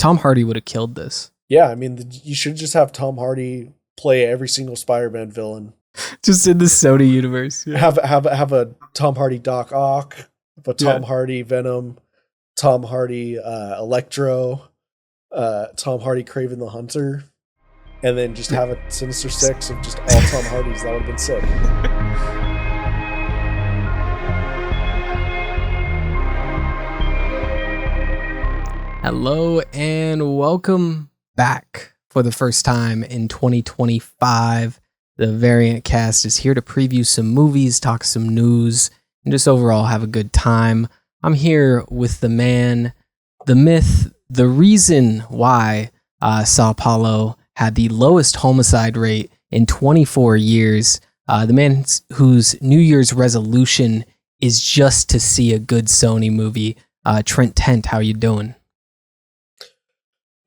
Tom Hardy would have killed this. Yeah, I mean, you should just have Tom Hardy play every single Spider-Man villain. Just in the Sony universe. Yeah. Have a Tom Hardy Doc Ock, a Tom Hardy Venom, Tom Hardy Electro, Tom Hardy Kraven the Hunter, and then just have a Sinister Six of just all Tom Hardys. That would have been sick. Hello and welcome back for the first time in 2025. The Variant Cast is here to preview some movies, talk some news, and just overall have a good time. I'm here with the man, the myth, the reason why Sao Paulo had the lowest homicide rate in 24 years. The man whose New Year's resolution is just to see a good Sony movie. Trent, how you doing?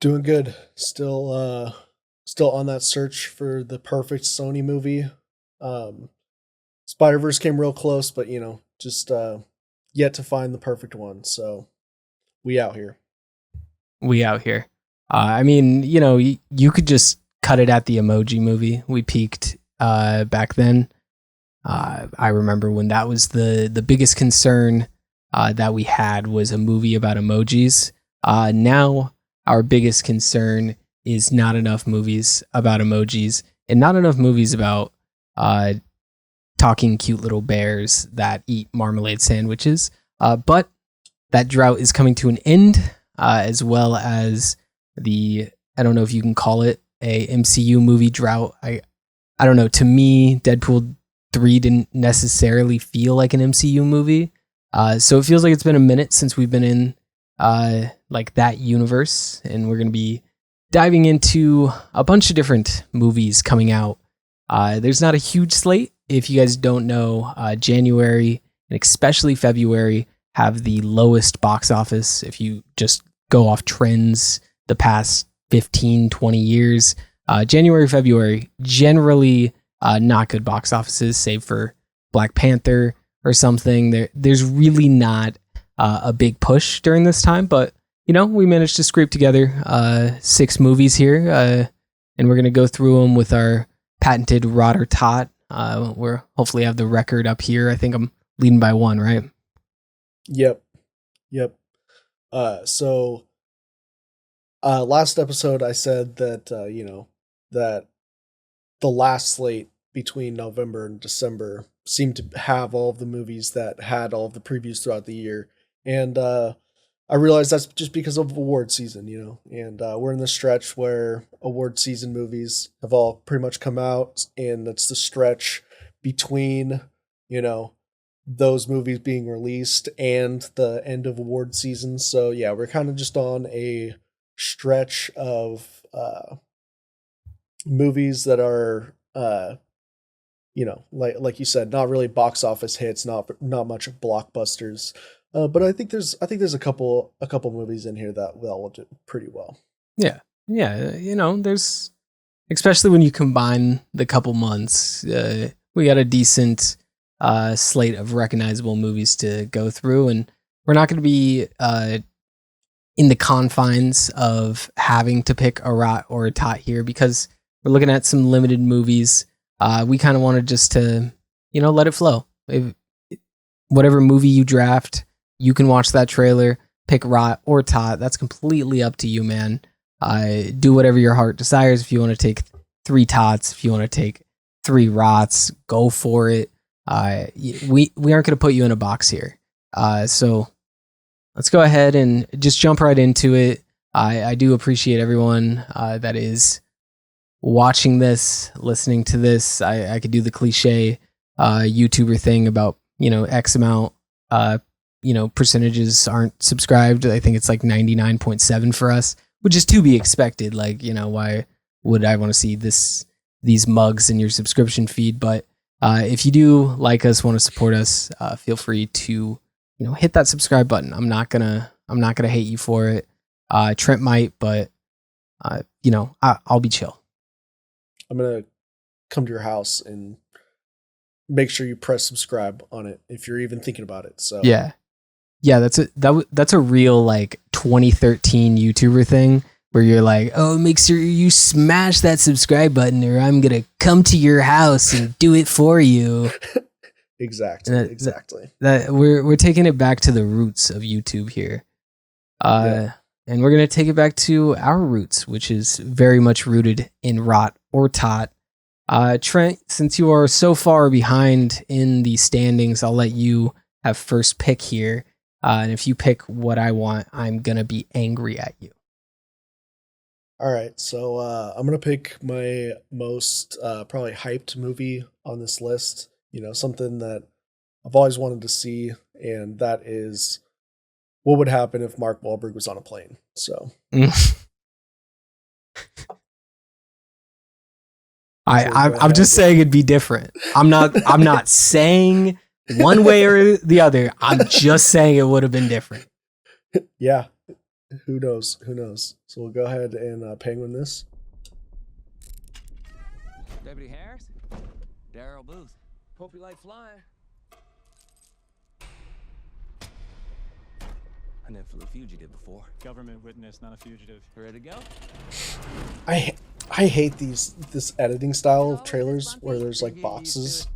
Doing good. Still on that search for the perfect Sony movie. Spider-Verse came real close, but just yet to find the perfect one. So we out here. I mean, you could just cut it at the Emoji Movie. We peaked back then. I remember when that was the biggest concern that we had was a movie about emojis. Now our biggest concern is not enough movies about emojis and not enough movies about talking cute little bears that eat marmalade sandwiches. But that drought is coming to an end, as well as I don't know if you can call it a MCU movie drought. I don't know. To me, Deadpool 3 didn't necessarily feel like an MCU movie. So it feels like it's been a minute since we've been in like that universe, and we're going to be diving into a bunch of different movies coming out. There's not a huge slate. If you guys don't know, January and especially February have the lowest box office. If you just go off trends the past 15, 20 years, January, February, generally not good box offices, save for Black Panther or something. There's really not a big push during this time, but we managed to scrape together 6 movies here, and we're going to go through them with our patented Rot or Tot. We're hopefully have the record up here. I think I'm leading by 1, right? Yep. So last episode I said that, that the last slate between November and December seemed to have all of the movies that had all of the previews throughout the year. And I realized that's just because of award season, and we're in the stretch where award season movies have all pretty much come out, and it's the stretch between, those movies being released and the end of award season. So yeah, we're kind of just on a stretch of movies that are, like you said, not really box office hits, not much blockbusters. But I think there's a couple movies in here that will do pretty well. Yeah. There's, especially when you combine the couple months, we got a decent slate of recognizable movies to go through, and we're not going to be in the confines of having to pick a Rot or a Tot here because we're looking at some limited movies. We kind of wanted just to, let it flow. Whatever movie you draft, you can watch that trailer, pick Rot or Tot. That's completely up to you, man. Do whatever your heart desires. If you want to take 3 Tots, if you want to take 3 Rots, go for it. We aren't going to put you in a box here. So let's go ahead and just jump right into it. I do appreciate everyone that is watching this, listening to this. I could do the cliche YouTuber thing about, X amount, percentages aren't subscribed. I think it's like 99.7 for us, which is to be expected. Like, why would I want to see these mugs in your subscription feed? But if you do like us, want to support us, feel free to, hit that subscribe button. I'm not gonna hate you for it. Trent might, but I'll be chill. I'm gonna come to your house and make sure you press subscribe on it if you're even thinking about it. So yeah, that's a real like 2013 YouTuber thing where you're like, oh, make sure you smash that subscribe button or I'm going to come to your house and do it for you. Exactly. That we're taking it back to the roots of YouTube here. And we're going to take it back to our roots, which is very much rooted in rot or tot. Trent, since you are so far behind in the standings, I'll let you have first pick here. And if you pick what I want, I'm going to be angry at you. All right. So I'm going to pick my most probably hyped movie on this list. You know, something that I've always wanted to see. And that is what would happen if Mark Wahlberg was on a plane. So I'm just saying it'd be different. I'm not saying one way or the other. I'm just saying it would have been different. Yeah. Who knows? So we'll go ahead and penguin this. Deputy Harris? Daryl Booth. Hope you like flying. I never flew a fugitive before. Government witness, not a fugitive. Ready to go? I hate this editing style of trailers where there's like boxes.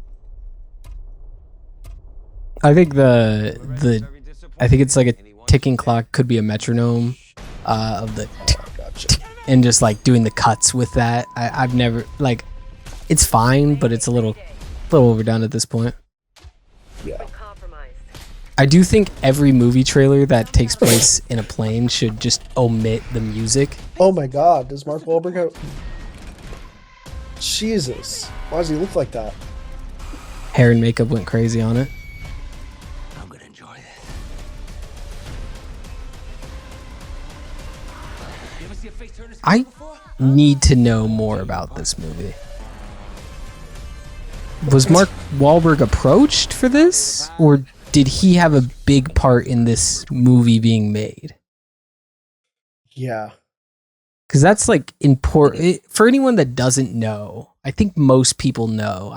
I think I think it's like a ticking clock, could be a metronome of the and just like doing the cuts with that. I've never like, it's fine, but it's a little overdone at this point. Yeah. I do think every movie trailer that takes place in a plane should just omit the music. Oh my God, does Mark Wahlberg have... Jesus, why does he look like that? Hair and makeup went crazy on it. I'm gonna enjoy this. You ever see a face turn this I before? need to know more about this movie. Was Mark Wahlberg approached for this, or did he have a big part in this movie being made? Yeah. Because that's like important for anyone that doesn't know. I think most people know.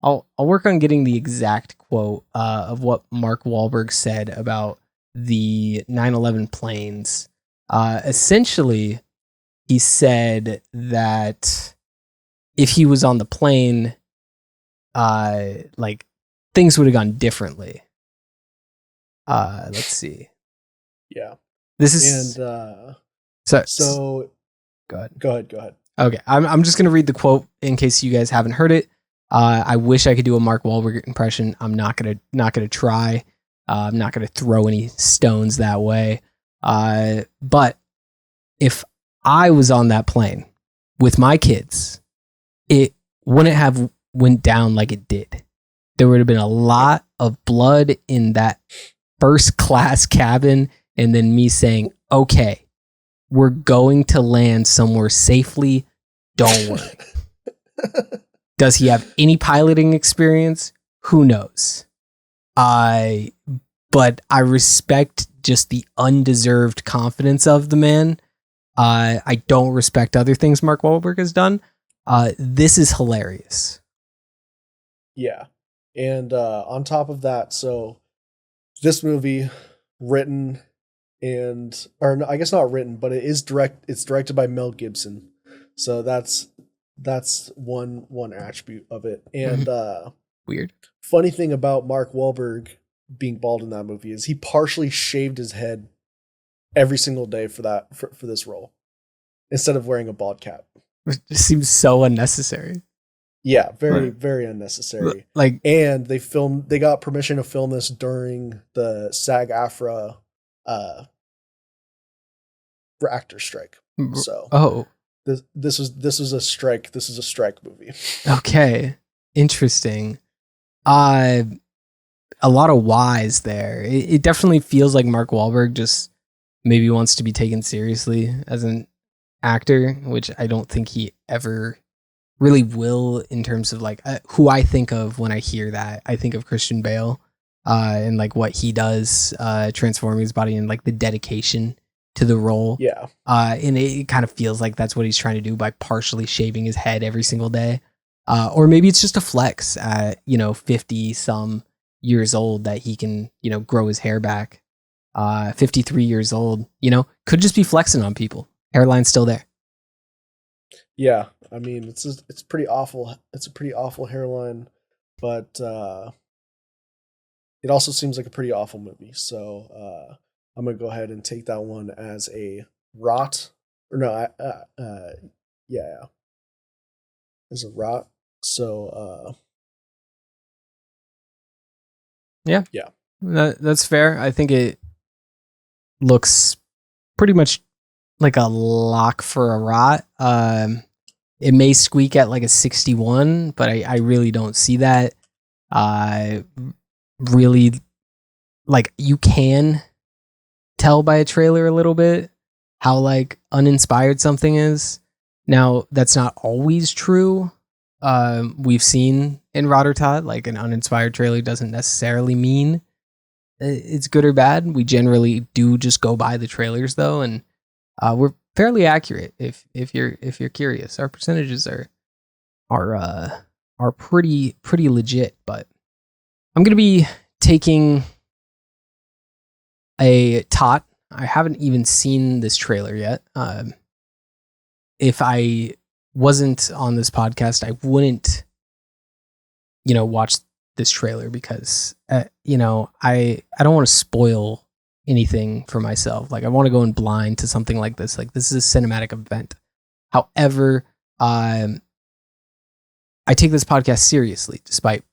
I'll work on getting the exact quote of what Mark Wahlberg said about the 9/11 planes. Essentially, he said that if he was on the plane, like things would have gone differently. Let's see. Yeah. This is so go ahead. Okay, I'm just gonna read the quote in case you guys haven't heard it. I wish I could do a Mark Wahlberg impression. I'm not gonna try. I'm not gonna throw any stones that way. But if I was on that plane with my kids, it wouldn't have went down like it did. There would have been a lot of blood in that first class cabin, and then me saying, okay, we're going to land somewhere safely. Don't worry. Does he have any piloting experience? Who knows? But I respect just the undeserved confidence of the man. I don't respect other things Mark Wahlberg has done. This is hilarious. Yeah. And on top of that, so this movie written I guess not written, but it's directed by Mel Gibson. So that's one attribute of it. And weird. Funny thing about Mark Wahlberg being bald in that movie is he partially shaved his head every single day for this role instead of wearing a bald cap. It seems so unnecessary. Yeah, very unnecessary. Like, and they got permission to film this during the SAG-AFTRA actor strike. So this is a strike. This is a strike movie. Okay, interesting. A lot of whys there. It definitely feels like Mark Wahlberg just maybe wants to be taken seriously as an actor, which I don't think he ever really will, in terms of like who I think of when I hear that. I think of Christian Bale and like what he does, transforming his body and like the dedication to the role. Yeah. And it kind of feels like that's what he's trying to do by partially shaving his head every single day. Or maybe it's just a flex at, 50 some years old that he can, grow his hair back. 53 years old, could just be flexing on people. Hairline's still there. Yeah, I mean it's pretty awful. It's a pretty awful hairline, but it also seems like a pretty awful movie. So I'm gonna go ahead and take that one as a rot. Or no, yeah, as a rot. So yeah, that's fair. I think it looks pretty much like a lock for a rot. It may squeak at like a 61, but I really don't see that. Really, like, you can tell by a trailer a little bit how like uninspired something is. Now, that's not always true. We've seen in Rotterdam, like, an uninspired trailer doesn't necessarily mean it's good or bad. We generally do just go by the trailers though, and we're fairly accurate if you're curious. Our percentages are pretty legit, but I'm gonna be taking a tot. I haven't even seen this trailer yet. If I wasn't on this podcast, I wouldn't, watch this trailer because, I don't want to spoil anything for myself. Like, I want to go in blind to something like this. Like, this is a cinematic event. However, I take this podcast seriously, despite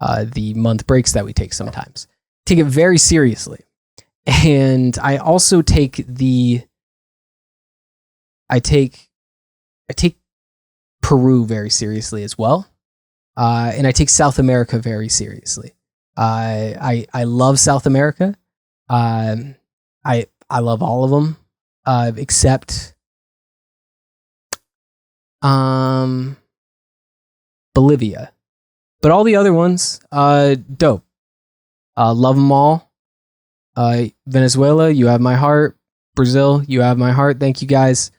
the month breaks that we take sometimes. Take it very seriously. And I also take I take Peru very seriously as well. And I take South America very seriously. I love South America. I love all of them, except Bolivia. But all the other ones, dope. Love them all. Venezuela, you have my heart. Brazil, you have my heart. Thank you guys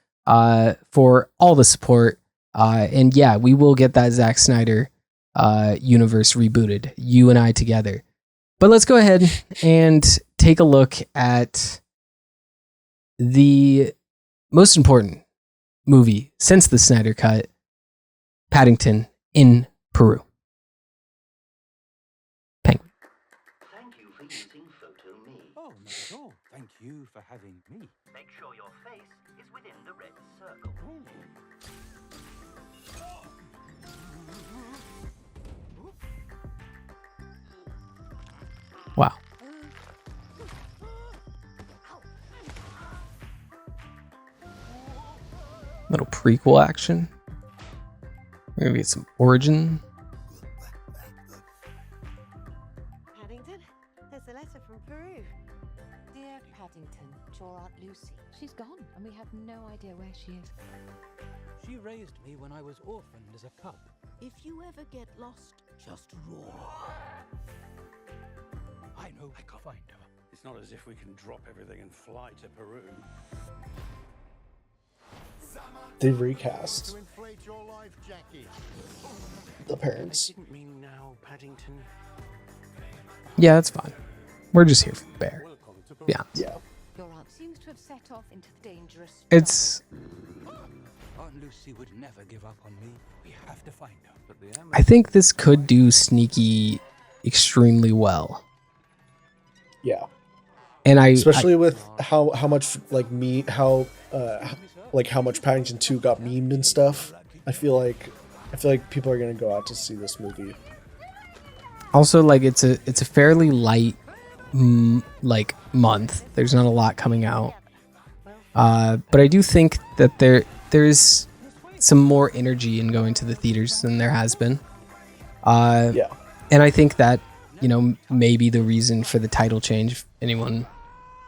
for all the support. And yeah, we will get that Zack Snyder universe rebooted, you and I together. But let's go ahead and take a look at the most important movie since the Snyder Cut, Paddington in Peru. Penguin. Thank you for using Photo Me. Oh, not at all. Thank you for having me. Make sure your face is within the red circle. Wow. Little prequel action. We're gonna get some origin. Paddington, there's a letter from Peru. Dear Paddington, to your Aunt Lucy. She's gone, and we have no idea where she is. She raised me when I was orphaned as a cub. If you ever get lost, just roar. I know I can find her. It's not as if we can drop everything and fly to Peru. They recast To inflate your life, Jackie. the parents. Didn't mean now, Paddington. Yeah, that's fine. We're just here for the bear. Welcome to Peru. Yeah. Yeah. Your aunt seems to have set off into the dangerous. It's Aunt Lucy would never give up on me. We have to find her. But the I think this could do sneaky extremely well. Yeah. And Especially with how much like how much Paddington 2 got memed and stuff. I feel like people are gonna go out to see this movie. also, like, it's a fairly light like month. There's not a lot coming out. But I do think that there's some more energy in going to the theaters than there has been. Yeah. And I think that, maybe the reason for the title change, if anyone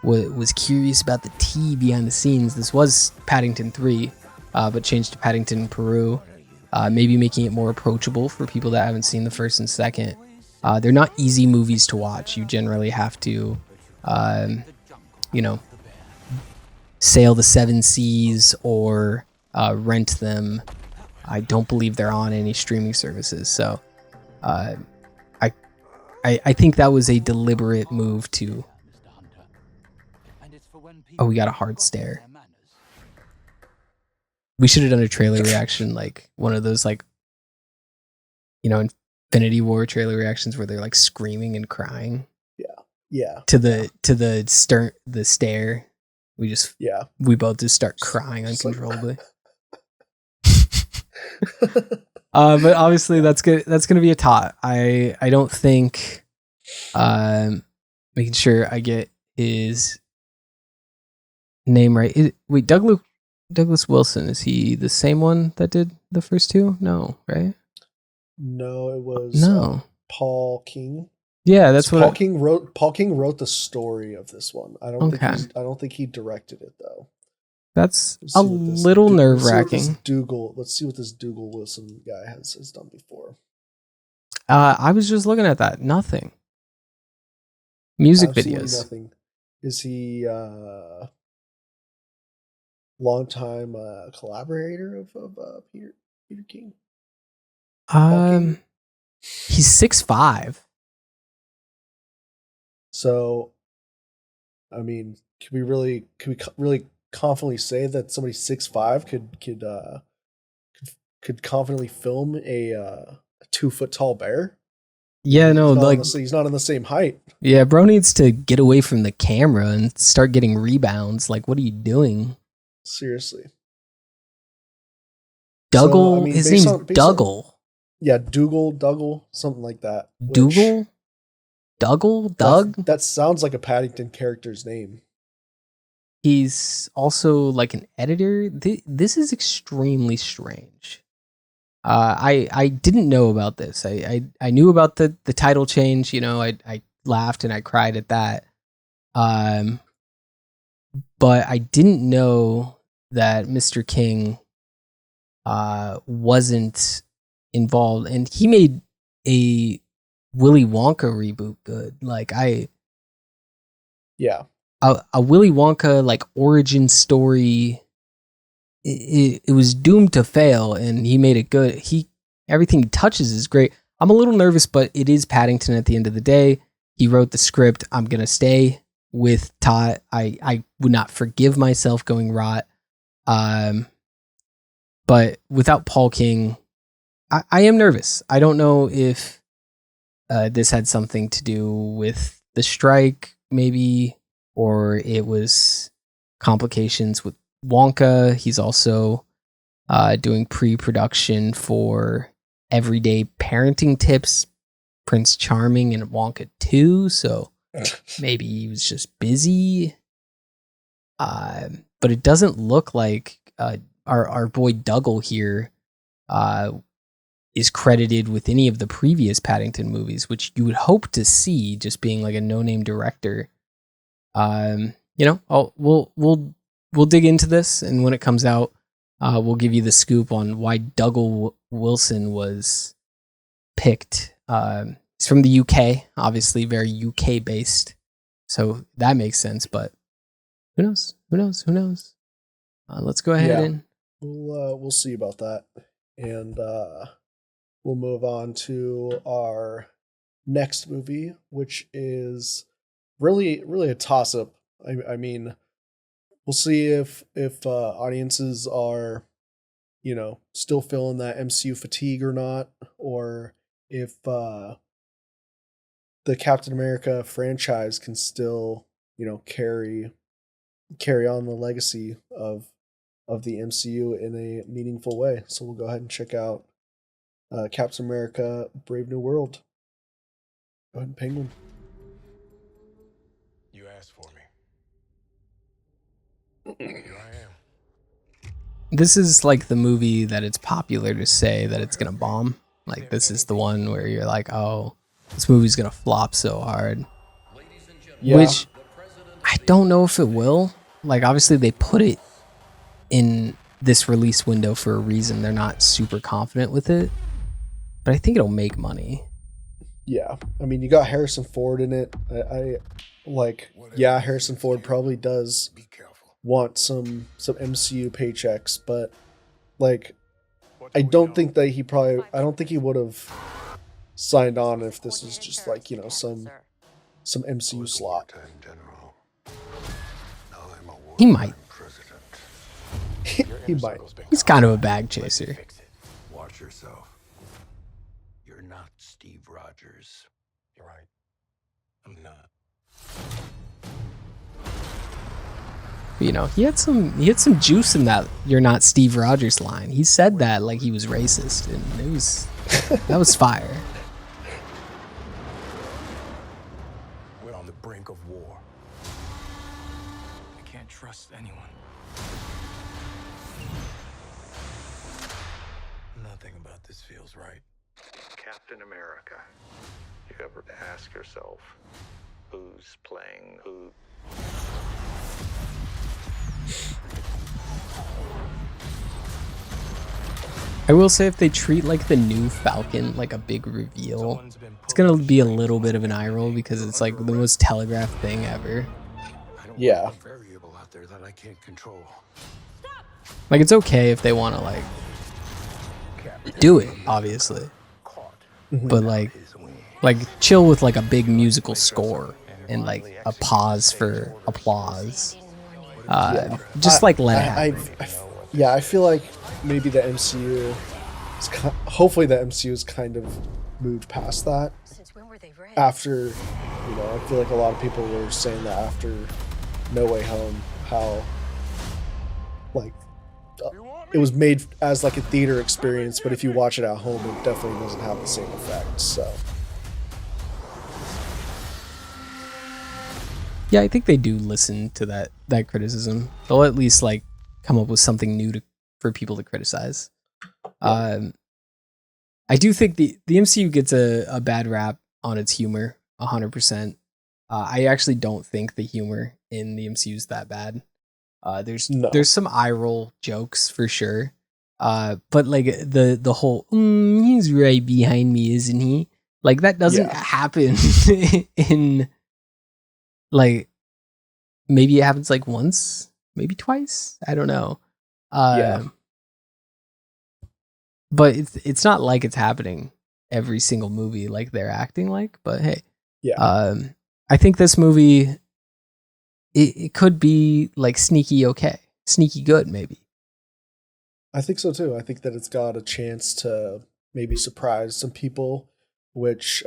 was curious about the tea behind the scenes, this was Paddington 3, but changed to Paddington Peru, maybe making it more approachable for people that haven't seen the first and second. They're not easy movies to watch. You generally have to, sail the seven seas or rent them. I don't believe they're on any streaming services. So I think that was a deliberate move to Oh, we got a hard stare. We should have done a trailer reaction, like one of those, like, you know, Infinity War trailer reactions where they're like screaming and crying. Yeah. To the stare. We both just start crying uncontrollably. But obviously that's good. That's gonna be a tot. I don't think making sure I get his name right. Wait, Douglas Wilson, is he the same one that did the first two? No, right? No, it was Paul King. Yeah, that's so what Paul King wrote the story of this one. I don't think he directed it though. That's a little nerve-wracking. Let's see what this Dougal Wilson guy has done before. I was just looking at that. Nothing. Music Absolutely videos. Nothing. Is he longtime collaborator of Peter King? He's 6'5". So, I mean, can we really confidently say that somebody 6'5" could confidently film a 2 foot tall bear? Yeah, no, he's not on the same height. Yeah, bro needs to get away from the camera and start getting rebounds. Like, what are you doing? Seriously. Dougal, his name's Dougal. Yeah, Dougal, something like that. Dougal? Dougal? Doug? That sounds like a Paddington character's name. He's also like an editor. This is extremely strange. I didn't know about this. I knew about the title change. You know, I laughed and I cried at that. But I didn't know that Mr. King wasn't involved, and he made a Willy Wonka reboot good. Like a Willy Wonka like origin story. It was doomed to fail, and he made it good. Everything he touches is great. I'm a little nervous, but it is Paddington at the end of the day. He wrote the script. I'm gonna stay with Todd. I would not forgive myself going rot. But without Paul King, I am nervous. I don't know if this had something to do with the strike, maybe, or it was complications with Wonka. He's also doing pre-production for Everyday Parenting Tips, Prince Charming, and Wonka 2. So maybe he was just busy. But it doesn't look like our boy Dougal here is credited with any of the previous Paddington movies, which you would hope to see just being like a no-name director. You know, we'll dig into this, and when it comes out, we'll give you the scoop on why Dougal Wilson was picked. He's from the UK, obviously very UK based, so that makes sense. But who knows? Let's go ahead and we'll see about that, and we'll move on to our next movie, which is really a toss up. I mean, we'll see if audiences are, you know, still feeling that MCU fatigue or not, or if the Captain America franchise can still, you know, carry on the legacy of the MCU in a meaningful way. So we'll go ahead and check out Captain America: Brave New World. Go ahead, Penguin. You asked for me. Here I am. this is like the movie that it's popular to say that it's gonna bomb. Like, this is the one where you're like, oh, this movie's gonna flop so hard. Yeah. Which I don't know if it will. Like, obviously they put it in this release window for a reason. They're not super confident with it, but I think it'll make money. Yeah, I mean, you got Harrison Ford in it. I like, yeah, Harrison Ford probably does want some MCU paychecks, but like, I don't think he would have signed on if this was just like, you know, some MCU slot. In general. Now I'm a He might. He might. He's kind of a bag chaser. Fix it. Watch yourself. You're not Steve Rogers. You're right. I'm not. You know, he had some juice in that "you're not Steve Rogers" line. He said that like he was racist, and it was that was fire. We're on the brink of war. I can't trust anyone. Nothing about this feels right. Captain America. You ever ask yourself who's playing who? I will say, if they treat like the new Falcon like a big reveal, it's gonna be a little bit of an eye roll because it's like the most telegraphed thing ever. Yeah. Variable out there that I can't control. Like, it's okay if they want to like do it, obviously, but like chill with like a big musical score and like a pause for applause. Just like let it happen. I feel like maybe the MCU, hopefully the MCU has kind of moved past that. After, I feel like a lot of people were saying that after No Way Home, how like it was made as like a theater experience, but if you watch it at home, it definitely doesn't have the same effect. So yeah, I think they do listen to that criticism. They'll at least like come up with something new for people to criticize. I do think the MCU gets a bad rap on its humor, 100%. I actually don't think the humor in the MCU is that bad. There's some eye roll jokes for sure. But like the whole he's right behind me, isn't he? Like that doesn't happen in like, maybe it happens like once, maybe twice. I don't know. But it's not like it's happening every single movie like they're acting like. But hey, I think this movie it could be like sneaky good maybe. I think so too. I think that it's got a chance to maybe surprise some people, which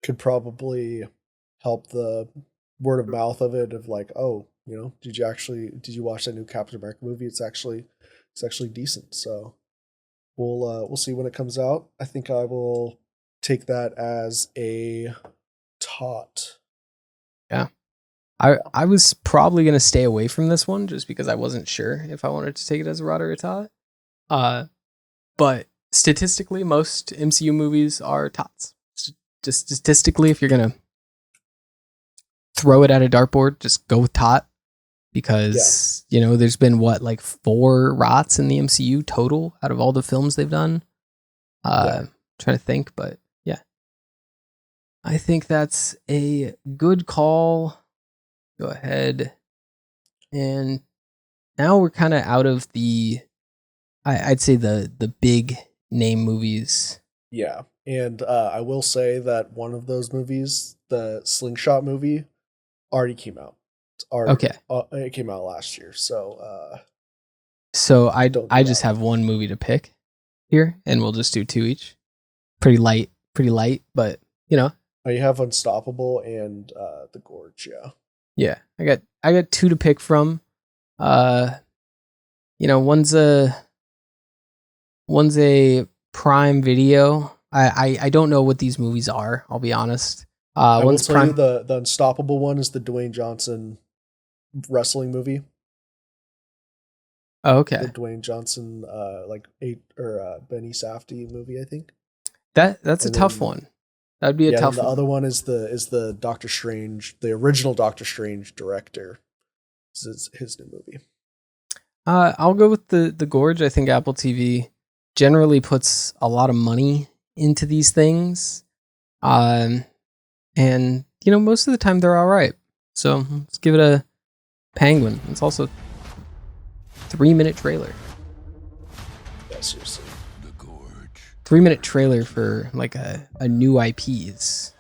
could probably help the word of mouth of it, of like, oh, did you watch that new Captain America movie? It's actually decent. So we'll see when it comes out. I think I will take that as a tot. Yeah. I was probably going to stay away from this one just because I wasn't sure if I wanted to take it as a rot or a tot. But statistically, most MCU movies are tots. Just statistically, if you're going to throw it at a dartboard, just go with tot. Because, there's been like 4 rots in the MCU total out of all the films they've done. Trying to think, but yeah. I think that's a good call. Go ahead. And now we're kind of out of I'd say the big name movies. Yeah. And I will say that one of those movies, the Slingshot movie, already came out. Okay. It came out last year. So I just have one movie to pick here, and we'll just do 2 each. Pretty light, but Oh, you have Unstoppable and The Gorge, yeah. Yeah, I got 2 to pick from. One's a Prime Video. I don't know what these movies are, I'll be honest. I will tell you the Unstoppable one is the Dwayne Johnson wrestling movie. Oh, okay. The Dwayne Johnson Benny Safdie movie, I think. That's a tough one. That'd be a tough one. The one. other one is the Doctor Strange, the original Doctor Strange director. This is his new movie. I'll go with the Gorge. I think Apple TV generally puts a lot of money into these things. And most of the time they're all right. So let's give it a Penguin. It's also 3-minute trailer. Yeah, seriously. 3-minute trailer for like a new IPs.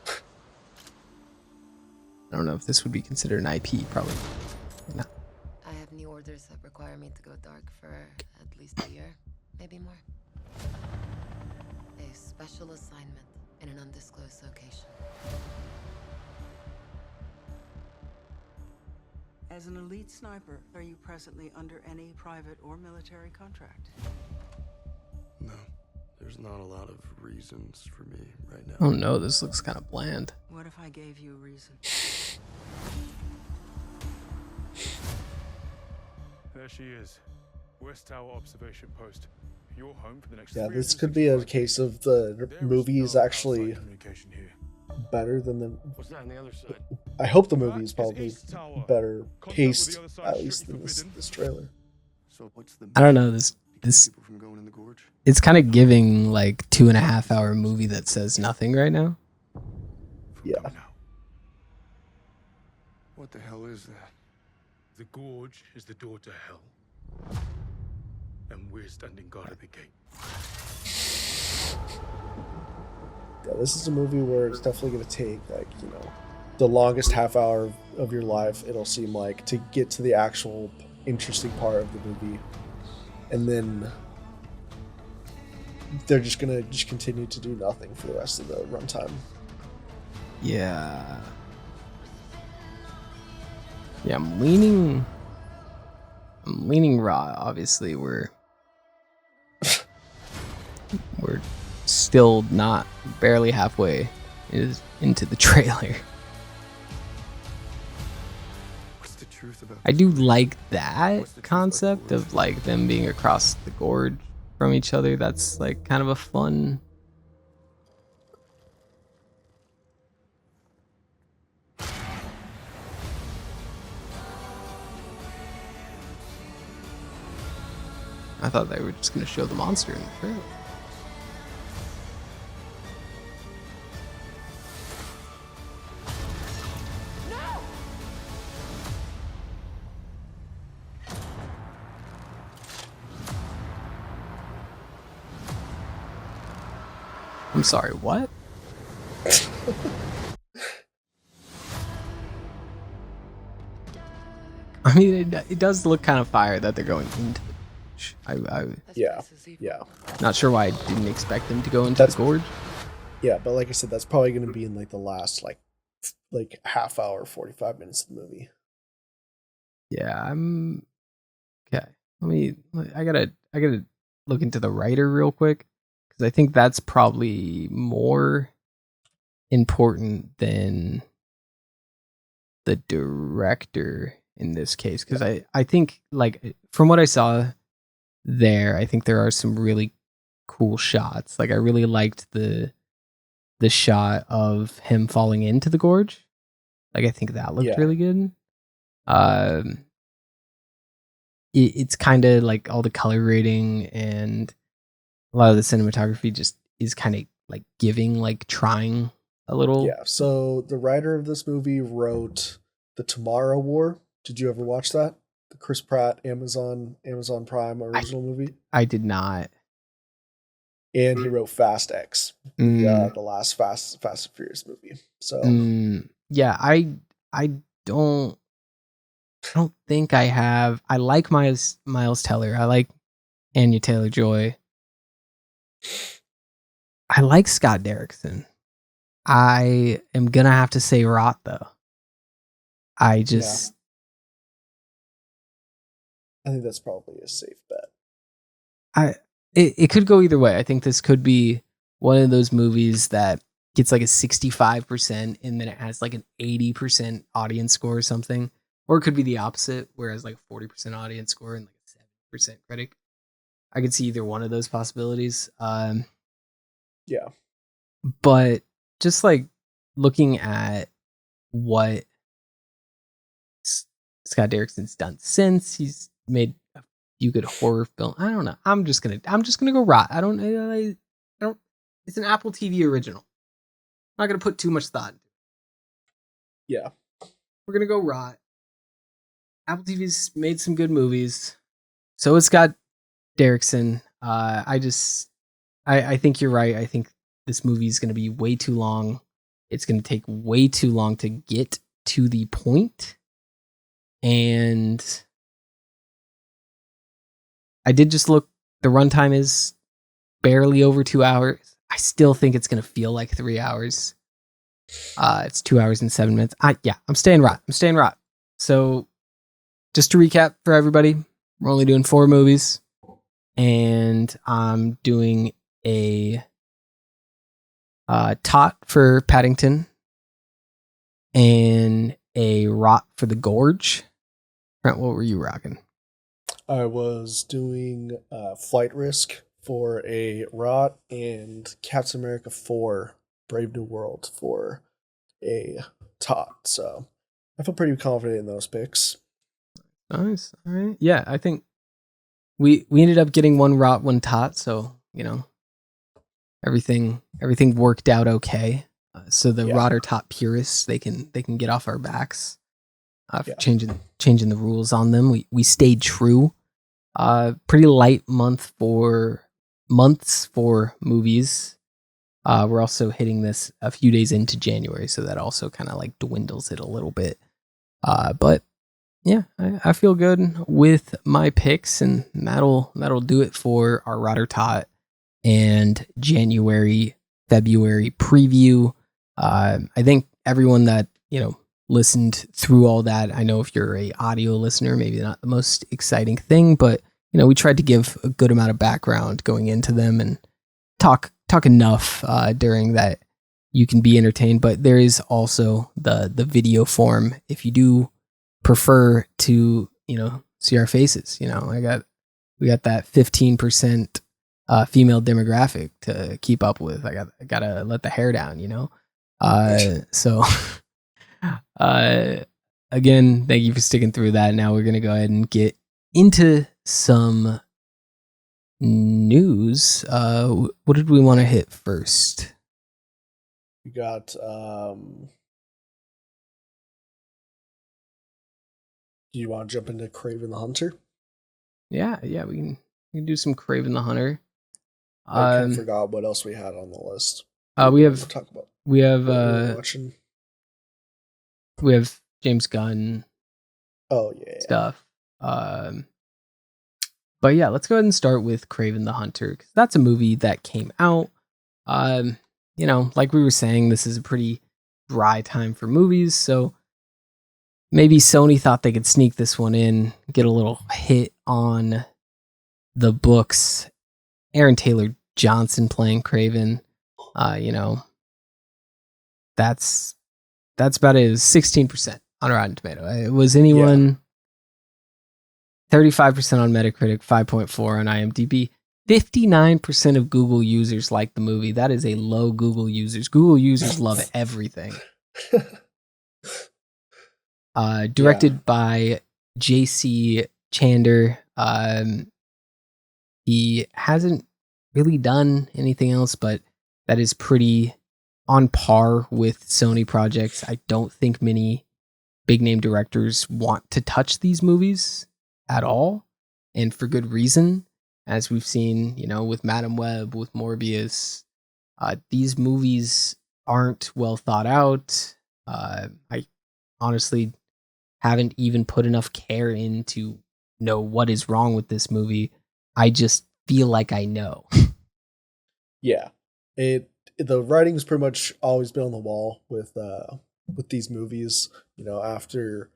I don't know if this would be considered an IP, probably. No. I have new orders that require me to go dark for at least a year, maybe more. A special assignment in an undisclosed location. As an elite sniper, are you presently under any private or military contract? No, there's not a lot of reasons for me right now. Oh no, this looks kind of bland. What if I gave you a reason? There she is. West Tower observation post. You're home for the next. Yeah, this could be a case of the movie is actually better than the. What's that on the other side? I hope the movie is probably better paced, at least than this trailer. So what's the? I don't know, this people from going in the gorge? it's kind of giving like 2.5 hour movie that says nothing right now. Yeah. What the hell is that? The gorge is the door to hell. And we're standing guard at the gate. Yeah, this is a movie where it's definitely going to take, like, you know, the longest half hour of your life, it'll seem like, to get to the actual interesting part of the movie. And then they're just going to continue to do nothing for the rest of the runtime. Yeah. Yeah, I'm leaning raw. Obviously, we're still not barely halfway into the trailer. What's the truth about? I do like that concept of like them being across the gorge from each other. That's like kind of a fun. I thought they were just going to show the monster in the trailer. No! I'm sorry, what? I mean, it does look kind of fire that they're going into the gorge. Yeah. Not sure why I didn't expect them to go into the gorge. Yeah, but like I said, that's probably going to be in like the last like half hour, 45 minutes of the movie. Yeah, I'm okay. I gotta look into the writer real quick because I think that's probably more important than the director in this case. Because I think, like, from what I saw there, I think there are some really cool shots. Like, I really liked the shot of him falling into the gorge. Like, I think that looked really good. It's kind of like all the color grading and a lot of the cinematography just is kind of like giving, like trying a little. Yeah. So the writer of this movie wrote The Tomorrow War. Did you ever watch that? The Chris Pratt Amazon Prime original movie? I did not. And he wrote Fast X, the last Fast and Furious movie. So yeah, I don't think I have. I like Miles Teller. I like Anya Taylor-Joy. I like Scott Derrickson. I am gonna have to say Rot though. I think that's probably a safe bet. It could go either way. I think this could be one of those movies that gets like a 65% and then it has like an 80% audience score or something. Or it could be the opposite, whereas like 40% audience score and like a 70% critic. I could see either one of those possibilities. Yeah. But just like looking at what Scott Derrickson's done since, he's made a few good horror films. I don't know. I'm just gonna go Rot. I don't. It's an Apple TV original. I'm not gonna put too much thought into it. Yeah. We're gonna go Rot. Apple TV's made some good movies. So it's got Derrickson. I think you're right. I think this movie is going to be way too long. It's going to take way too long to get to the point. And I did just look, the runtime is barely over 2 hours. I still think it's going to feel like 3 hours. It's 2 hours and 7 minutes. I'm staying rot. So just to recap for everybody, we're only doing 4 movies, and I'm doing a tot for Paddington and a rot for the Gorge. Trent, what were you rocking? I was doing Flight Risk for a rot and Captain America 4 Brave New World for a tot. So I feel pretty confident in those picks. Nice. All right. Yeah, I think we ended up getting one rot, one tot. So, everything worked out okay. So the rot or tot purists, they can get off our backs for changing the rules on them. We stayed true. Pretty light months for movies. We're also hitting this a few days into January, so that also kind of like dwindles it a little bit. But yeah, I feel good with my picks, and that'll do it for our Rotter Tot and January, February preview. I think everyone that, listened through all that, I know if you're a audio listener, maybe not the most exciting thing, but we tried to give a good amount of background going into them and talk enough during that you can be entertained. But there is also the video form if you do prefer to see our faces. We got that 15% female demographic to keep up with. I gotta let the hair down. So again, thank you for sticking through that. Now we're gonna go ahead and get into some news. What did we want to hit first? We got do you want to jump into Kraven the Hunter? Yeah, we can do some Kraven the Hunter. I kind of forgot what else we had on the list. We have watching. We have James Gunn. Oh yeah. Stuff. But yeah, let's go ahead and start with Kraven the Hunter, because that's a movie that came out. Like we were saying, this is a pretty dry time for movies, so maybe Sony thought they could sneak this one in, get a little hit on the books. Aaron Taylor Johnson playing Kraven. That's about it. It was 16% on Rotten Tomato. Was anyone 35% on Metacritic, 5.4 on IMDb. 59% of Google users like the movie. That is a low Google users. Google users love everything. Directed by J.C. Chander. He hasn't really done anything else, but that is pretty on par with Sony projects. I don't think many big name directors want to touch these movies at all, and for good reason. As we've seen, with Madam Web, with Morbius, these movies aren't well thought out. I honestly haven't even put enough care in to know what is wrong with this movie. I just feel like I know. Yeah, the writing's pretty much always been on the wall with these movies. After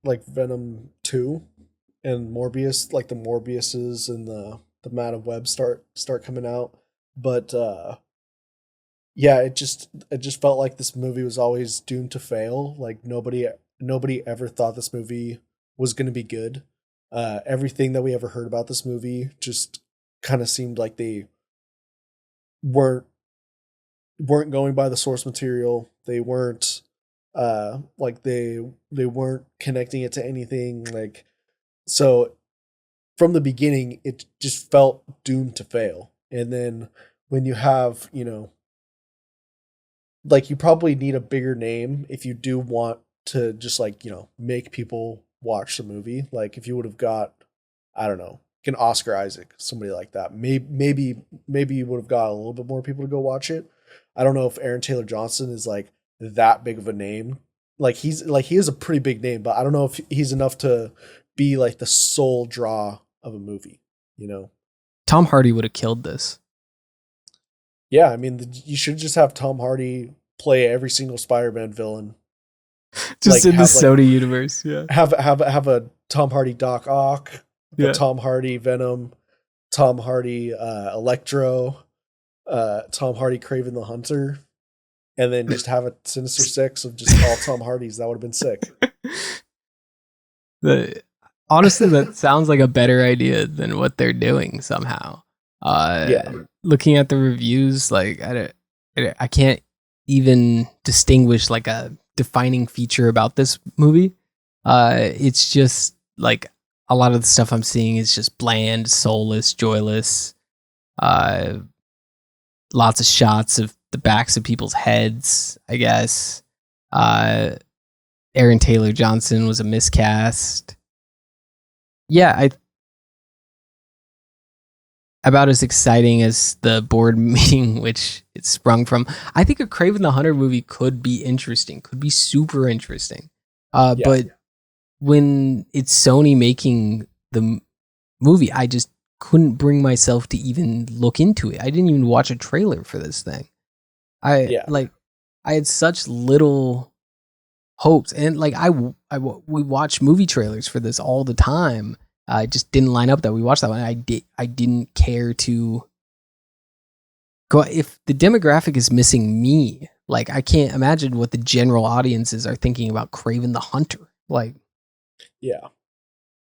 like Venom 2 and Morbius, like the Morbiuses and the Madam Web start coming out. But yeah, it just felt like this movie was always doomed to fail. Like nobody ever thought this movie was going to be good. Everything that we ever heard about this movie just kind of seemed like they weren't going by the source material. They weren't they weren't connecting it to anything. Like, so from the beginning, it just felt doomed to fail. And then when you have, like, you probably need a bigger name if you do want to just make people watch the movie. Like if you would have got, I don't know, an Oscar Isaac, somebody like that, maybe you would have got a little bit more people to go watch it. I don't know if Aaron Taylor Johnson is like that big of a name he is a pretty big name, but I don't know if he's enough to be like the sole draw of a movie, you know? Tom Hardy would have killed this. Yeah, I mean, you should just have Tom Hardy play every single Spider-Man villain. Just in the Sony universe, yeah. Have a Tom Hardy Doc Ock, a Tom Hardy Venom, Tom Hardy Electro, Tom Hardy Kraven the Hunter, and then just have a Sinister Six of just all Tom Hardys. That would have been sick. Honestly, that sounds like a better idea than what they're doing somehow. Looking at the reviews, like I can't even distinguish like a defining feature about this movie. It's just like a lot of the stuff I'm seeing is just bland, soulless, joyless. Lots of shots of the backs of people's heads, I guess. Aaron Taylor Johnson was a miscast. Yeah, about as exciting as the board meeting which it sprung from. I think a Kraven the Hunter movie could be interesting, could be super interesting. But when it's Sony making the movie, I just couldn't bring myself to even look into it. I didn't even watch a trailer for this thing. I had such little hopes, and like we watch movie trailers for this all the time. It just didn't line up that we watched that one. I didn't care to go. If the demographic is missing me, like I can't imagine what the general audiences are thinking about Kraven the Hunter. Like, yeah.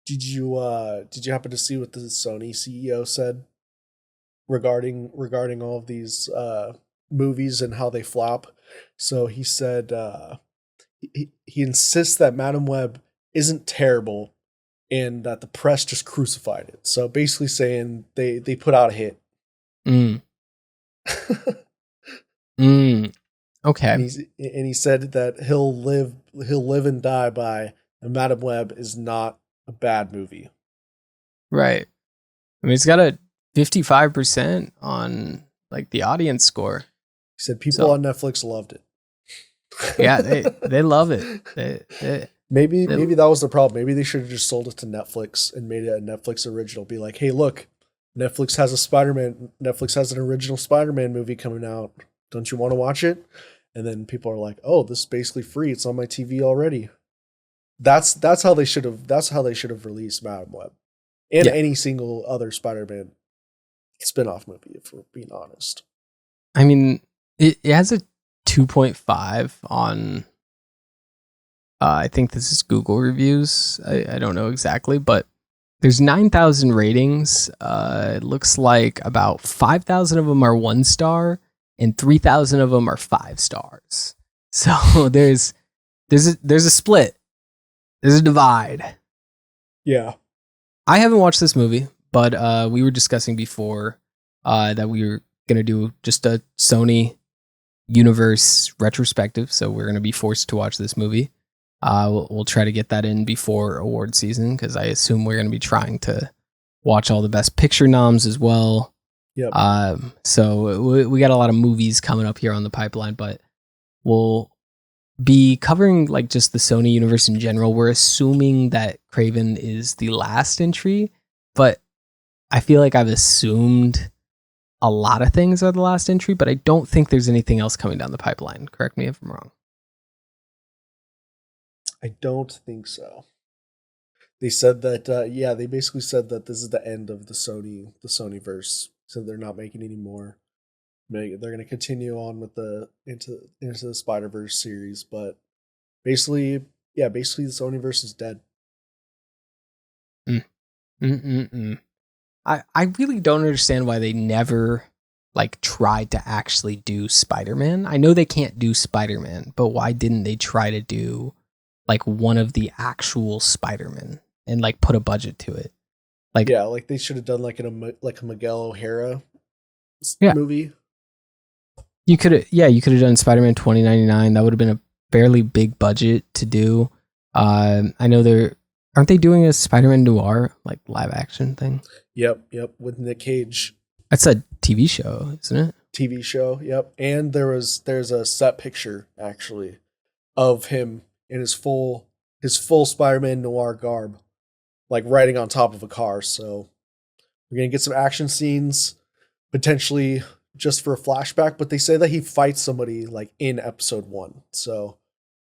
Did you happen to see what the Sony CEO said regarding all of these movies and how they flop? So he said he insists that Madam Web isn't terrible, and that the press just crucified it. So basically saying they put out a hit. Okay. And he said that he'll live and die by Madam Web is not a bad movie. Right. I mean, it's got a 55% on like the audience score. He said people on Netflix loved it. Yeah, they love it. Maybe that was the problem. Maybe they should have just sold it to Netflix and made it a Netflix original. Be like, hey, look, Netflix has an original Spider-Man movie coming out. Don't you want to watch it? And then people are like, oh, this is basically free. It's on my TV already. That's how they should have released Madam Web and any single other Spider-Man spin-off movie, if we're being honest. I mean, it has a 2.5 on I think this is Google reviews. I don't know exactly, but there's 9,000 ratings. It looks like about 5,000 of them are 1 star and 3,000 of them are 5 stars. So there's a split. There's a divide. Yeah. I haven't watched this movie, but we were discussing before that we were going to do just a Sony universe retrospective. So we're going to be forced to watch this movie. We'll try to get that in before award season, because I assume we're going to be trying to watch all the Best Picture noms as well. Yep. So we got a lot of movies coming up here on the pipeline, but we'll be covering like just the Sony universe in general. We're assuming that Kraven is the last entry, but I feel like I've assumed a lot of things are the last entry, but I don't think there's anything else coming down the pipeline. Correct me if I'm wrong. I don't think so. They said that, they basically said that this is the end of the Sonyverse. So they're not making any more. They're going to continue on with the into the Spider-Verse series, but basically the Sonyverse is dead. I really don't understand why they never like tried to actually do Spider-Man. I know they can't do Spider-Man, but why didn't they try to do like one of the actual Spider-Man and like put a budget to it? Like, yeah, like they should have done like a Miguel O'Hara movie. You could have done Spider-Man 2099. That would have been a fairly big budget to do. I know aren't they doing a Spider-Man noir like live action thing? Yep, with Nick Cage. That's a TV show, isn't it? TV show, yep. And there's a set picture actually of him in his full Spider-Man noir garb, like riding on top of a car. So we're gonna get some action scenes, potentially just for a flashback. But they say that he fights somebody like in episode 1. So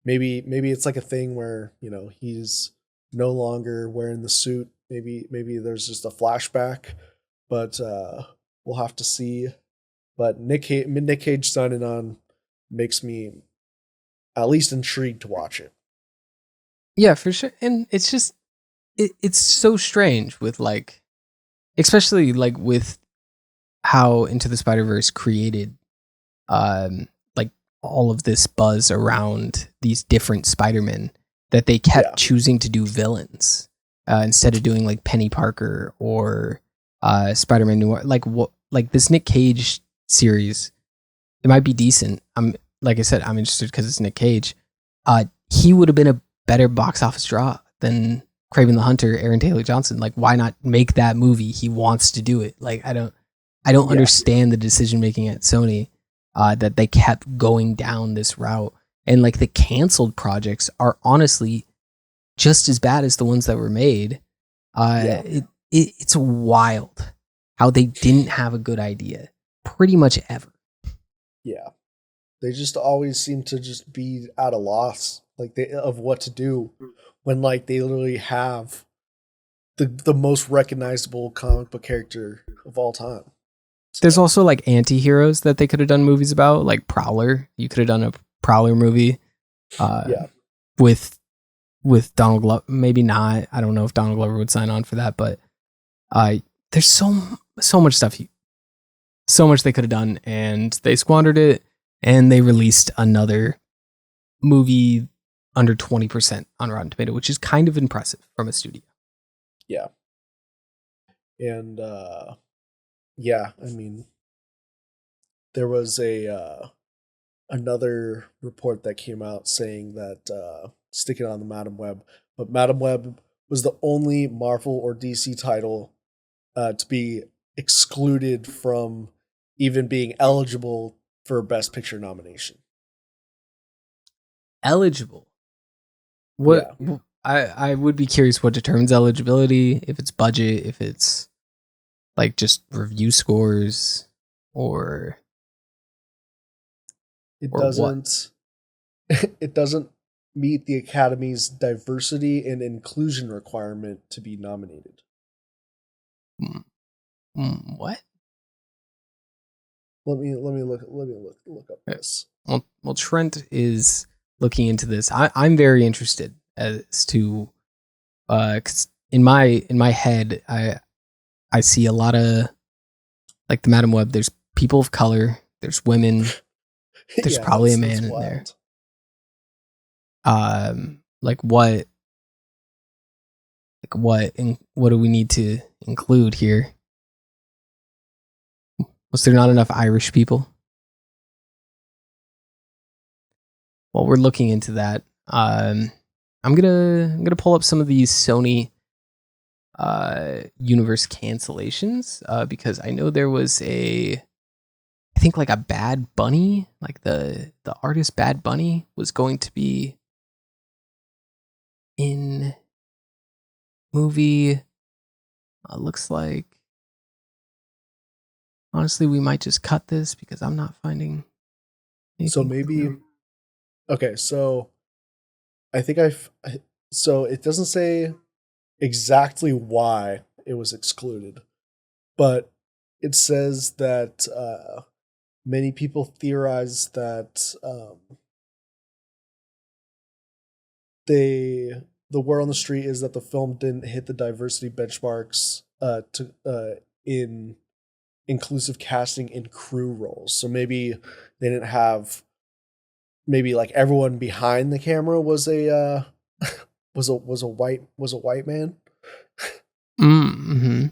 maybe it's like a thing where, you know, he's no longer wearing the suit. Maybe there's just a flashback, but we'll have to see. But Nick Cage signing on makes me at least intrigued to watch it. Yeah, for sure. And it's just it's so strange with like, especially like with how Into the Spider-Verse created like all of this buzz around these different Spider-Men, that they kept choosing to do villains instead of doing like Penny Parker or Spider-Man Noir. Like this Nick Cage series, it might be decent. Like I said, I'm interested because it's Nick Cage. He would have been a better box office draw than Kraven the Hunter, Aaron Taylor Johnson. Like, why not make that movie? He wants to do it. Like, I don't understand the decision making at Sony that they kept going down this route. And like the canceled projects are honestly just as bad as the ones that were made. It's wild how they didn't have a good idea pretty much ever. Yeah. They just always seem to just be at a loss, like of what to do, when like they literally have the most recognizable comic book character of all time. So. There's also like anti-heroes that they could have done movies about, like Prowler. You could have done a Prowler movie with Donald Glover. Maybe not. I don't know if Donald Glover would sign on for that, but there's so much stuff. So much they could have done, and they squandered it. And they released another movie under 20% on Rotten Tomato, which is kind of impressive from a studio. Yeah. And yeah, I mean, there was another report that came out saying that sticking on the Madam Web, but Madam Web was the only Marvel or DC title to be excluded from even being eligible for a Best Picture nomination. Eligible? What? Yeah. I would be curious what determines eligibility. If it's budget, if it's like just review scores, or it doesn't. It doesn't meet the Academy's diversity and inclusion requirement to be nominated. What? Let me look up this. Well, Trent is looking into this. I'm very interested as to, cause in my head, I see a lot of like the Madam Web. There's people of color. There's women. There's probably a man in there. Like what do we need to include here? Was there not enough Irish people? Well, we're looking into that. I'm gonna pull up some of these Sony universe cancellations because I know there was I think like a Bad Bunny, like the artist Bad Bunny was going to be in movie. Looks like. Honestly, we might just cut this because I'm not finding anything. So maybe, okay, so I think so it doesn't say exactly why it was excluded, but it says that many people theorize that the word on the street is that the film didn't hit the diversity benchmarks in inclusive casting in crew roles. So maybe they didn't have, maybe like everyone behind the camera was a white man. Mm-hmm.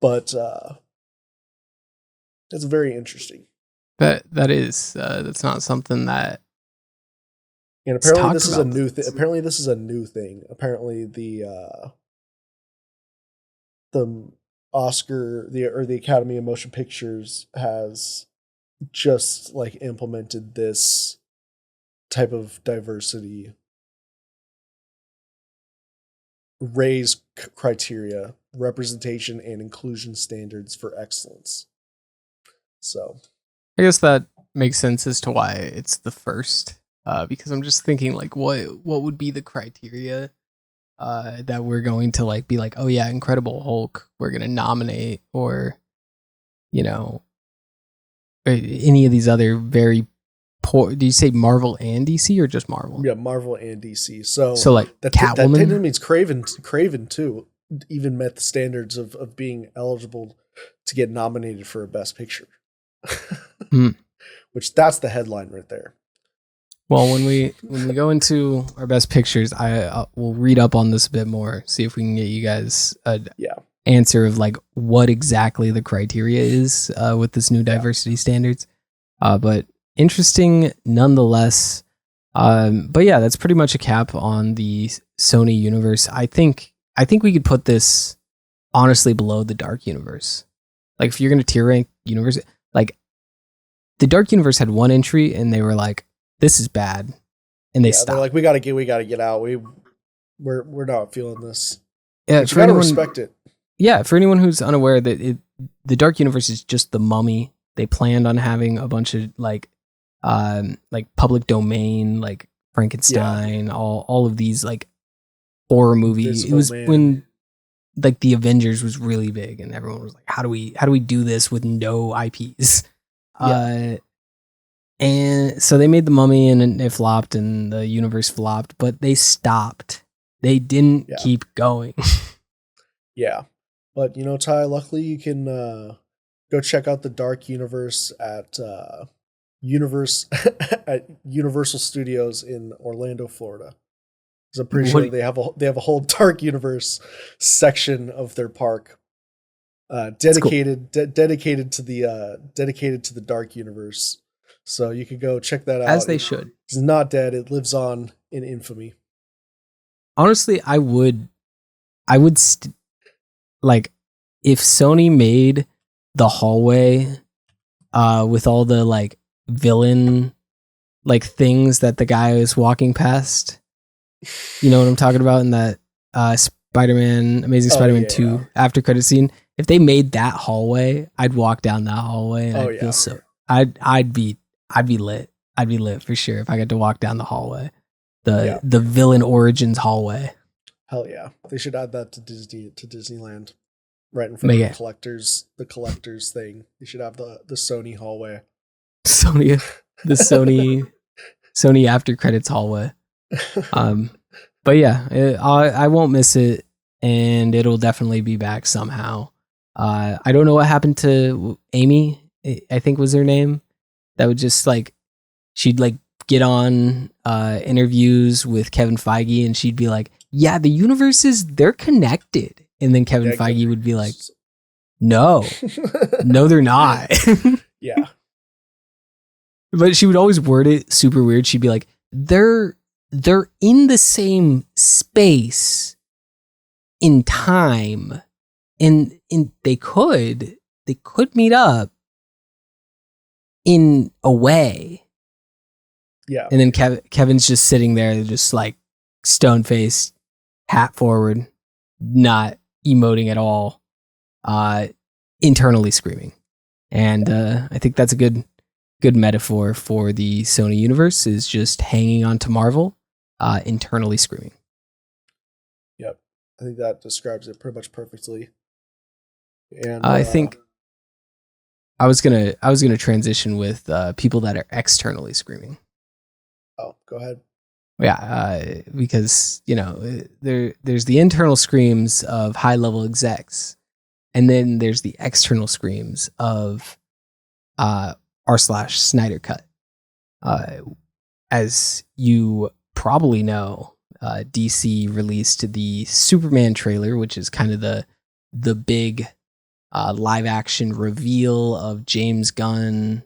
But that's very interesting. That is that's not something that. And apparently this is a new thing. Apparently this is a new thing. Apparently the Oscar, the Academy of Motion Pictures has just like implemented this type of diversity raise criteria, representation, and inclusion standards for excellence. So, I guess that makes sense as to why it's the first. Because I'm just thinking, like, what would be the criteria that we're going to like be like, oh yeah, Incredible Hulk, we're gonna nominate, or any of these other very poor. Do you say Marvel and DC or just Marvel? Yeah, Marvel and DC. So like that Catwoman. That technically means Kraven too even met the standards of being eligible to get nominated for a Best Picture. Which that's the headline right there. Well, when we go into our Best Pictures, I will read up on this a bit more, see if we can get you guys a answer of like what exactly the criteria is with this new diversity standards. But interesting nonetheless. But yeah, that's pretty much a cap on the Sony universe. I think we could put this honestly below the Dark Universe. Like if you're going to tier rank universe, like the Dark Universe had one entry and they were like, this is bad, and they stopped. They're like, we gotta get out. We're not feeling this. Yeah, but you gotta respect it. Yeah, for anyone who's unaware that the Dark Universe is just the Mummy. They planned on having a bunch of like public domain, like Frankenstein, all of these like horror movies. It was when like the Avengers was really big, and everyone was like, how do we do this with no IPs? And so they made the Mummy and it flopped and the universe flopped, but they stopped. They didn't keep going. Yeah. But Ty, luckily you can go check out the Dark Universe at Universal Studios in Orlando, Florida. Because I'm pretty sure they have a whole Dark Universe section of their park dedicated to the Dark Universe. So you could go check that out. As they should. It's not dead. It lives on in infamy. Honestly, I would like if Sony made the hallway with all the like villain like things that the guy is walking past. You know what I'm talking about in that Amazing Spider-Man 2 after credit scene. If they made that hallway, I'd walk down that hallway and I'd feel so I'd be lit. I'd be lit for sure if I got to walk down the hallway. The villain origins hallway. Hell yeah. They should add that to Disneyland. Right in front of the collectors thing. They should have the Sony hallway. Sony after credits hallway. But yeah, I won't miss it, and it'll definitely be back somehow. I don't know what happened to Amy, I think was her name. That would just like, she'd like get on interviews with Kevin Feige and she'd be like, yeah, the universes, they're connected. And then Kevin Feige would be like, no, they're not. Yeah. But she would always word it super weird. She'd be like, they're in the same space in time, and they could meet up in a way. Yeah. And then Kevin's just sitting there, just like stone faced, hat forward, not emoting at all, internally screaming. And I think that's a good metaphor for the Sony universe, is just hanging on to Marvel, internally screaming. Yep. I think that describes it pretty much perfectly. And I think I was gonna transition with people that are externally screaming. Oh, go ahead. Yeah, because there's the internal screams of high level execs, and then there's the external screams of r/Snyder Cut. As you probably know, DC released the Superman trailer, which is kind of the big live action reveal of James Gunn's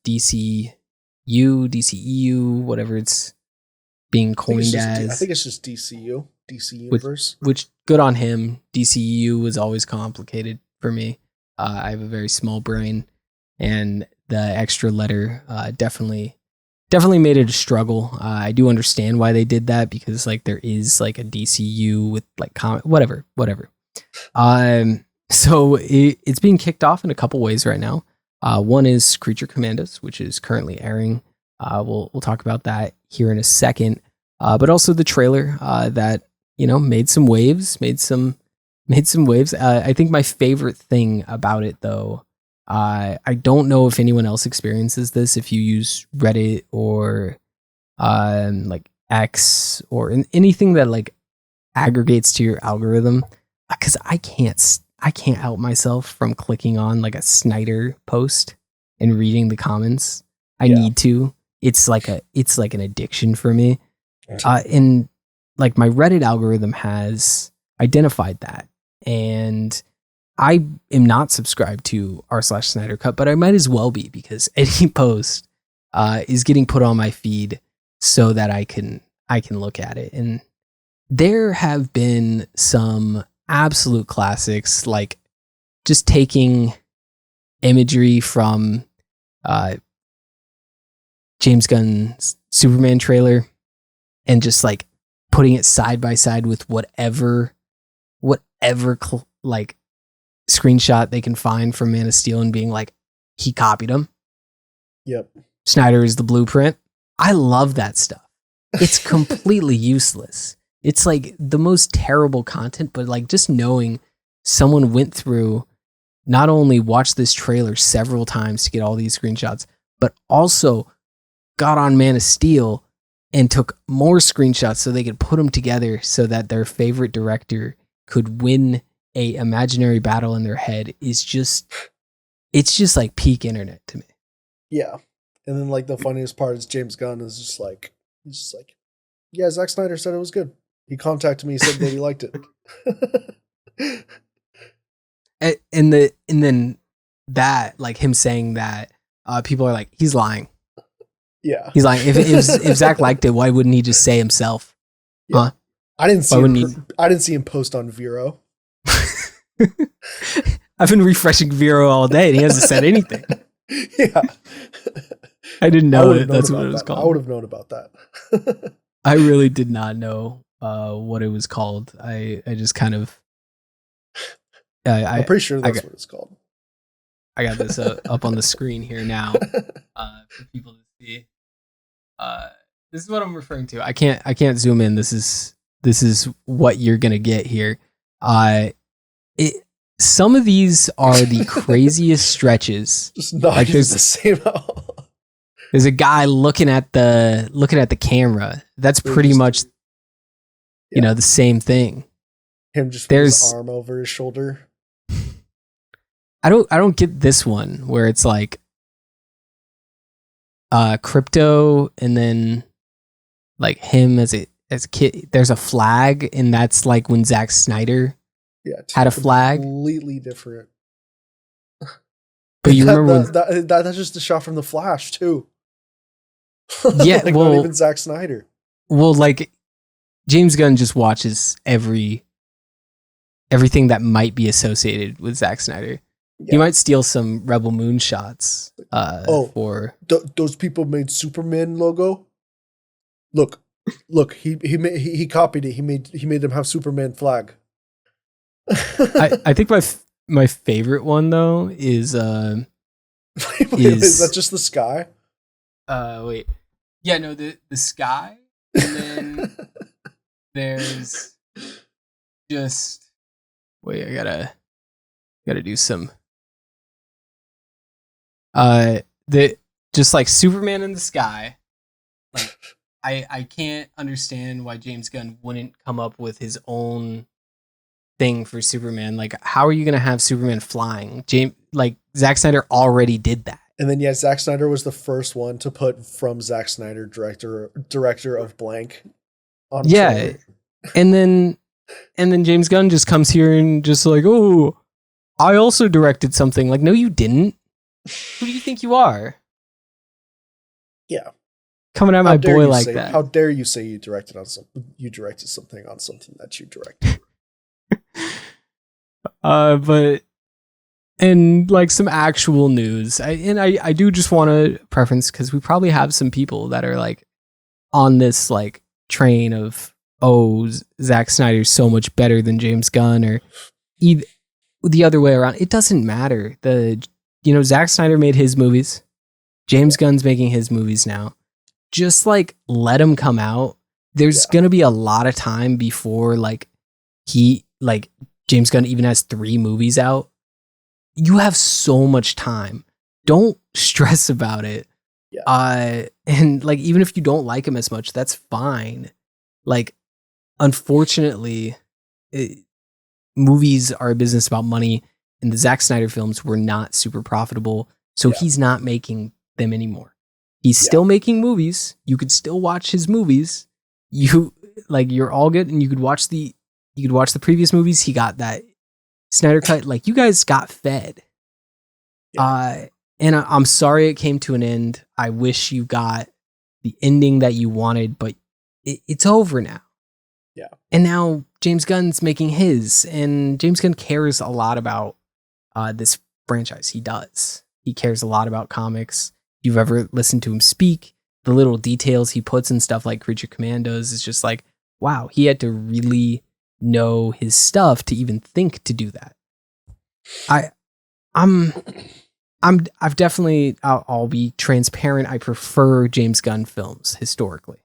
DCU, whatever it's being coined as. I think it's just DCU, DC Universe. Which good on him. DCU was always complicated for me. I have a very small brain, and the extra letter definitely definitely made it a struggle. I do understand why they did that, because like there is like a DCU with like whatever. So it's being kicked off in a couple ways right now. One is Creature Commandos, which is currently airing. We'll talk about that here in a second. But also the trailer that made some waves. I think my favorite thing about it, though, I don't know if anyone else experiences this. If you use Reddit or like X or anything that like aggregates to your algorithm, because I can't help myself from clicking on like a Snyder post and reading the comments. I need to. It's like an addiction for me. And like my Reddit algorithm has identified that, and I am not subscribed to r/Snyder Cut, but I might as well be, because any post is getting put on my feed so that I can look at it. And there have been some absolute classics, like just taking imagery from James Gunn's Superman trailer and just like putting it side by side with whatever like screenshot they can find from Man of Steel and being like, he copied him. Yep. Snyder is the blueprint. I love that stuff. It's completely useless. It's like the most terrible content, but like just knowing someone went through, not only watched this trailer several times to get all these screenshots, but also got on Man of Steel and took more screenshots so they could put them together so that their favorite director could win a imaginary battle in their head it's just like peak internet to me. Yeah. And then like the funniest part is James Gunn is just like, yeah, Zack Snyder said it was good. He contacted me, said that he liked it. and then that, like him saying that, people are like, he's lying. Yeah. He's lying. If Zack liked it, why wouldn't he just say himself? Yeah. Huh? I didn't see him post on Vero. I've been refreshing Vero all day and he hasn't said anything. Yeah. I didn't know it. That's what it was called. I would have known about that. I really did not know what it was called. I just kind of... I'm pretty sure that's what it's called. I got this up on the screen here now for people to see. This is what I'm referring to. I can't zoom in. This is what you're gonna get here. Some of these are the craziest stretches. Just not like the same. There's a guy looking at the camera. That's pretty much the same thing. Him just with his arm over his shoulder. I don't get this one where it's like crypto and then like him as a kid. There's a flag, and that's like when Zack Snyder had a flag. Completely different. But you remember that's just a shot from The Flash too. Yeah, like well, not even Zack Snyder. Well, like James Gunn just watches everything that might be associated with Zack Snyder. Yeah. He might steal some Rebel Moon shots. For those people made Superman logo. Look, he copied it. He made them have Superman flag. I think my favorite one though is is that just the sky? Wait. Yeah, no, the sky, and then there's just wait, I gotta do some the just like Superman in the sky. Like I can't understand why James Gunn wouldn't come up with his own thing for Superman. Like, how are you gonna have Superman flying? Zack Snyder already did that. And then Zack Snyder was the first one to put from Zack Snyder, director of blank on Twitter. And then James Gunn just comes here and just like, oh, I also directed something. Like, no, you didn't. Who do you think you are? Yeah. Coming at my boy like that. How dare you say you directed something on something that you directed? But and like some actual news. I do just want to preference, because we probably have some people that are like on this like train of, oh, Zack Snyder's so much better than James Gunn, or the other way around. It doesn't matter. Zack Snyder made his movies. James Gunn's making his movies now. Just like let him come out. There's gonna be a lot of time before James Gunn even has 3 movies out. You have so much time. Don't stress about it. Yeah. And like, even if you don't like him as much, that's fine. Like, unfortunately, movies are a business about money, and the Zack Snyder films were not super profitable, so he's not making them anymore. He's still making movies. You could still watch his movies. You're all good, and you could watch the previous movies. He got that Snyder cut. Like, you guys got fed. And I'm sorry it came to an end. I wish you got the ending that you wanted, but it's over now. Yeah. And now James Gunn's making his, and James Gunn cares a lot about this franchise. He does. He cares a lot about comics. If you've ever listened to him speak, the little details he puts in stuff like Creature Commandos is just like, wow, he had to really know his stuff to even think to do that. I've definitely, I'll be transparent. I prefer James Gunn films historically.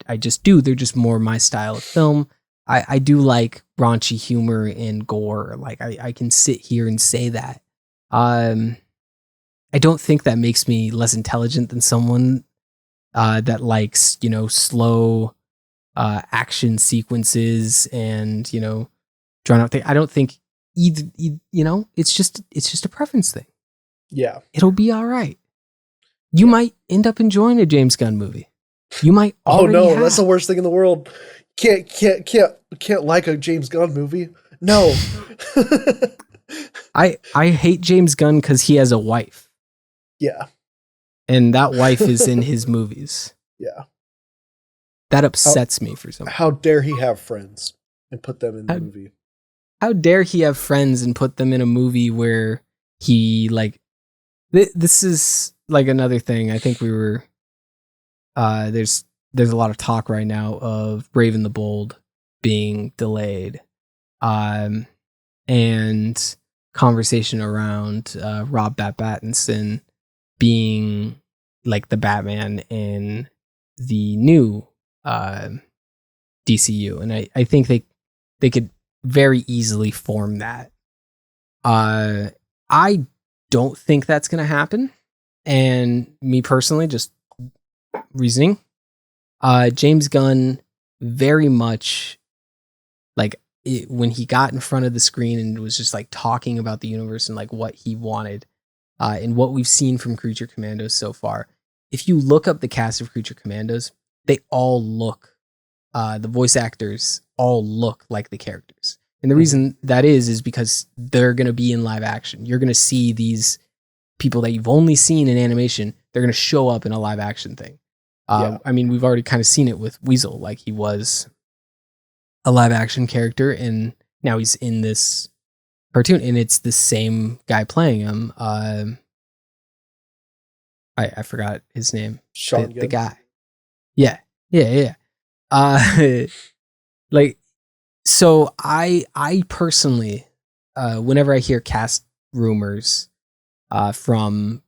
I just do. They're just more my style of film. I do like raunchy humor and gore. Like, I can sit here and say that. I don't think that makes me less intelligent than someone that likes, slow action sequences and, drawn out thing. I don't think either, it's just a preference thing. Yeah. It'll be all right. You might end up enjoying a James Gunn movie. You might already have. That's the worst thing in the world. Can't like a James Gunn movie. No. I hate James Gunn because he has a wife. Yeah. And that wife is in his movies. Yeah. That upsets me for some reason. How dare he have friends and put them in the movie? How dare he have friends and put them in a movie where he this is like another thing. I think we were there's a lot of talk right now of Brave and the Bold being delayed, and conversation around Rob Pattinson being like the Batman in the new DCU, and I think they could very easily form that. I don't think that's going to happen. And me personally, just reasoning, James Gunn very much when he got in front of the screen and was just like talking about the universe and like what he wanted, and what we've seen from Creature Commandos so far. If you look up the cast of Creature Commandos, they all look, the voice actors all look like the characters. And the reason that is because they're going to be in live action. You're going to see these people that you've only seen in animation. They're going to show up in a live action thing. I mean, we've already kind of seen it with Weasel. Like, he was a live action character, and now he's in this cartoon, and it's the same guy playing him. I forgot his name. Sean the guy. Yeah. So I personally, whenever I hear cast rumors from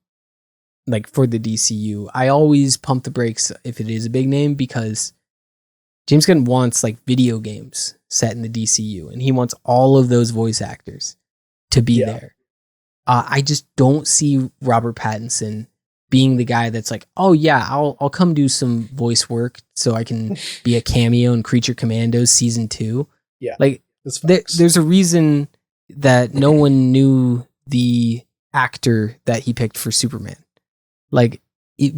for the DCU, I always pump the brakes if it is a big name, because James Gunn wants video games set in the DCU, and he wants all of those voice actors to be there. I just don't see Robert Pattinson being the guy that's like, oh yeah, I'll come do some voice work so I can be a cameo in Creature Commandos season 2. Yeah. There's a reason that no one knew the actor that he picked for Superman. It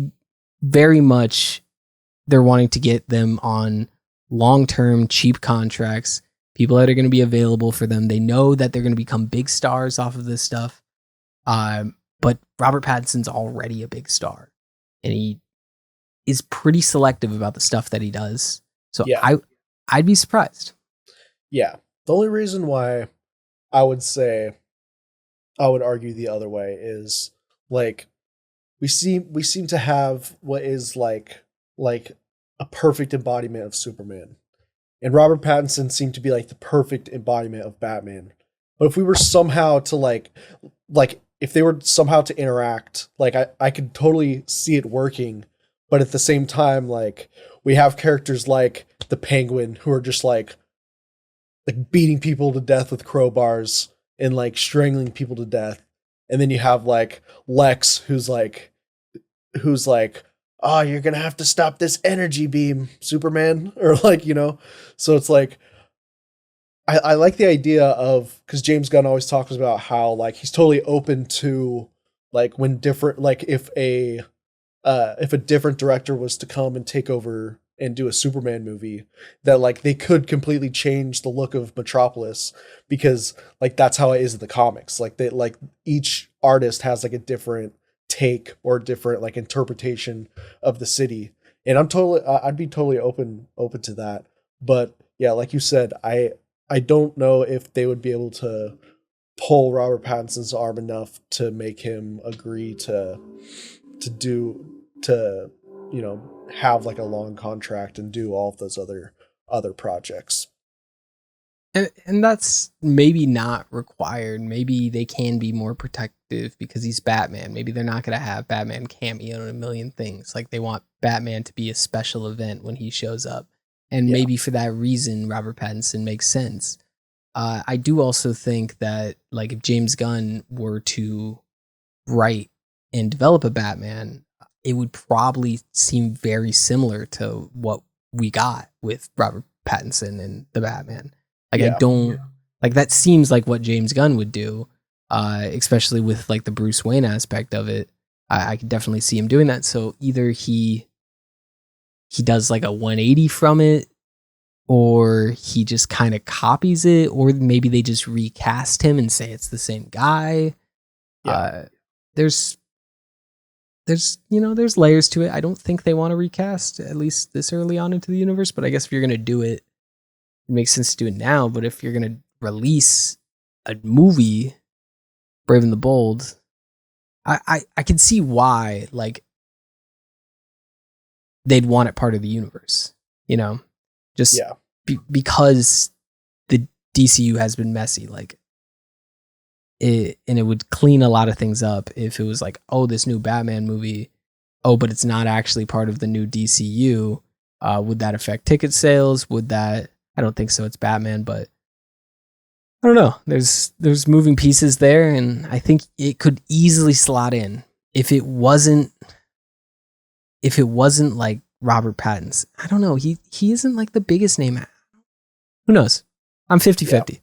very much, they're wanting to get them on long-term cheap contracts, people that are going to be available for them. They know that they're going to become big stars off of this stuff. But Robert Pattinson's already a big star, and he is pretty selective about the stuff that he does. So I'd be surprised. Yeah. The only reason why I would say I would argue the other way is like we seem to have what is like a perfect embodiment of Superman. And Robert Pattinson seemed to be like the perfect embodiment of Batman. But if we were somehow to like if they were somehow to interact, like I could totally see it working. But at the same time, like we have characters like the Penguin who are just like beating people to death with crowbars and like strangling people to death. And then you have like Lex who's like, oh, you're gonna have to stop this energy beam, Superman, or like, you know. So it's like I like the idea of, because James Gunn always talks about how like he's totally open to like when different, like if a different director was to come and take over and do a Superman movie, that like they could completely change the look of Metropolis, because like that's how it is in the comics. Like they like each artist has like a different take or different like interpretation of the city, and I'd be totally open to that. But yeah, like you said, I don't know if they would be able to pull Robert Pattinson's arm enough to make him agree to you know, have like a long contract and do all of those other projects. And that's maybe not required. Maybe they can be more protective because he's Batman. Maybe they're not going to have Batman cameo in a million things. Like they want Batman to be a special event when he shows up. And maybe for that reason, Robert Pattinson makes sense. I do also think that like if James Gunn were to write and develop a Batman, it would probably seem very similar to what we got with Robert Pattinson and the Batman. Like I don't like that seems like what James Gunn would do, especially with like the Bruce Wayne aspect of it. I could definitely see him doing that. So either he does like a 180 from it, or he just kind of copies it, or maybe they just recast him and say it's the same guy. There's layers to it. I don't think they want to recast, at least this early on into the universe, but I guess if you're going to do it, it makes sense to do it now. But if you're going to release a movie, Brave and the Bold, I can see why like they'd want it part of the universe, you know, just because the DCU has been messy, like it, and it would clean a lot of things up if it was like, oh, this new Batman movie, oh, but it's not actually part of the new DCU. Would that affect ticket sales? Would that? I don't think so. It's Batman, but I don't know. There's moving pieces there, and I think it could easily slot in if it wasn't like Robert Pattinson. I don't know. He isn't like the biggest name. Who knows? I'm 50-50.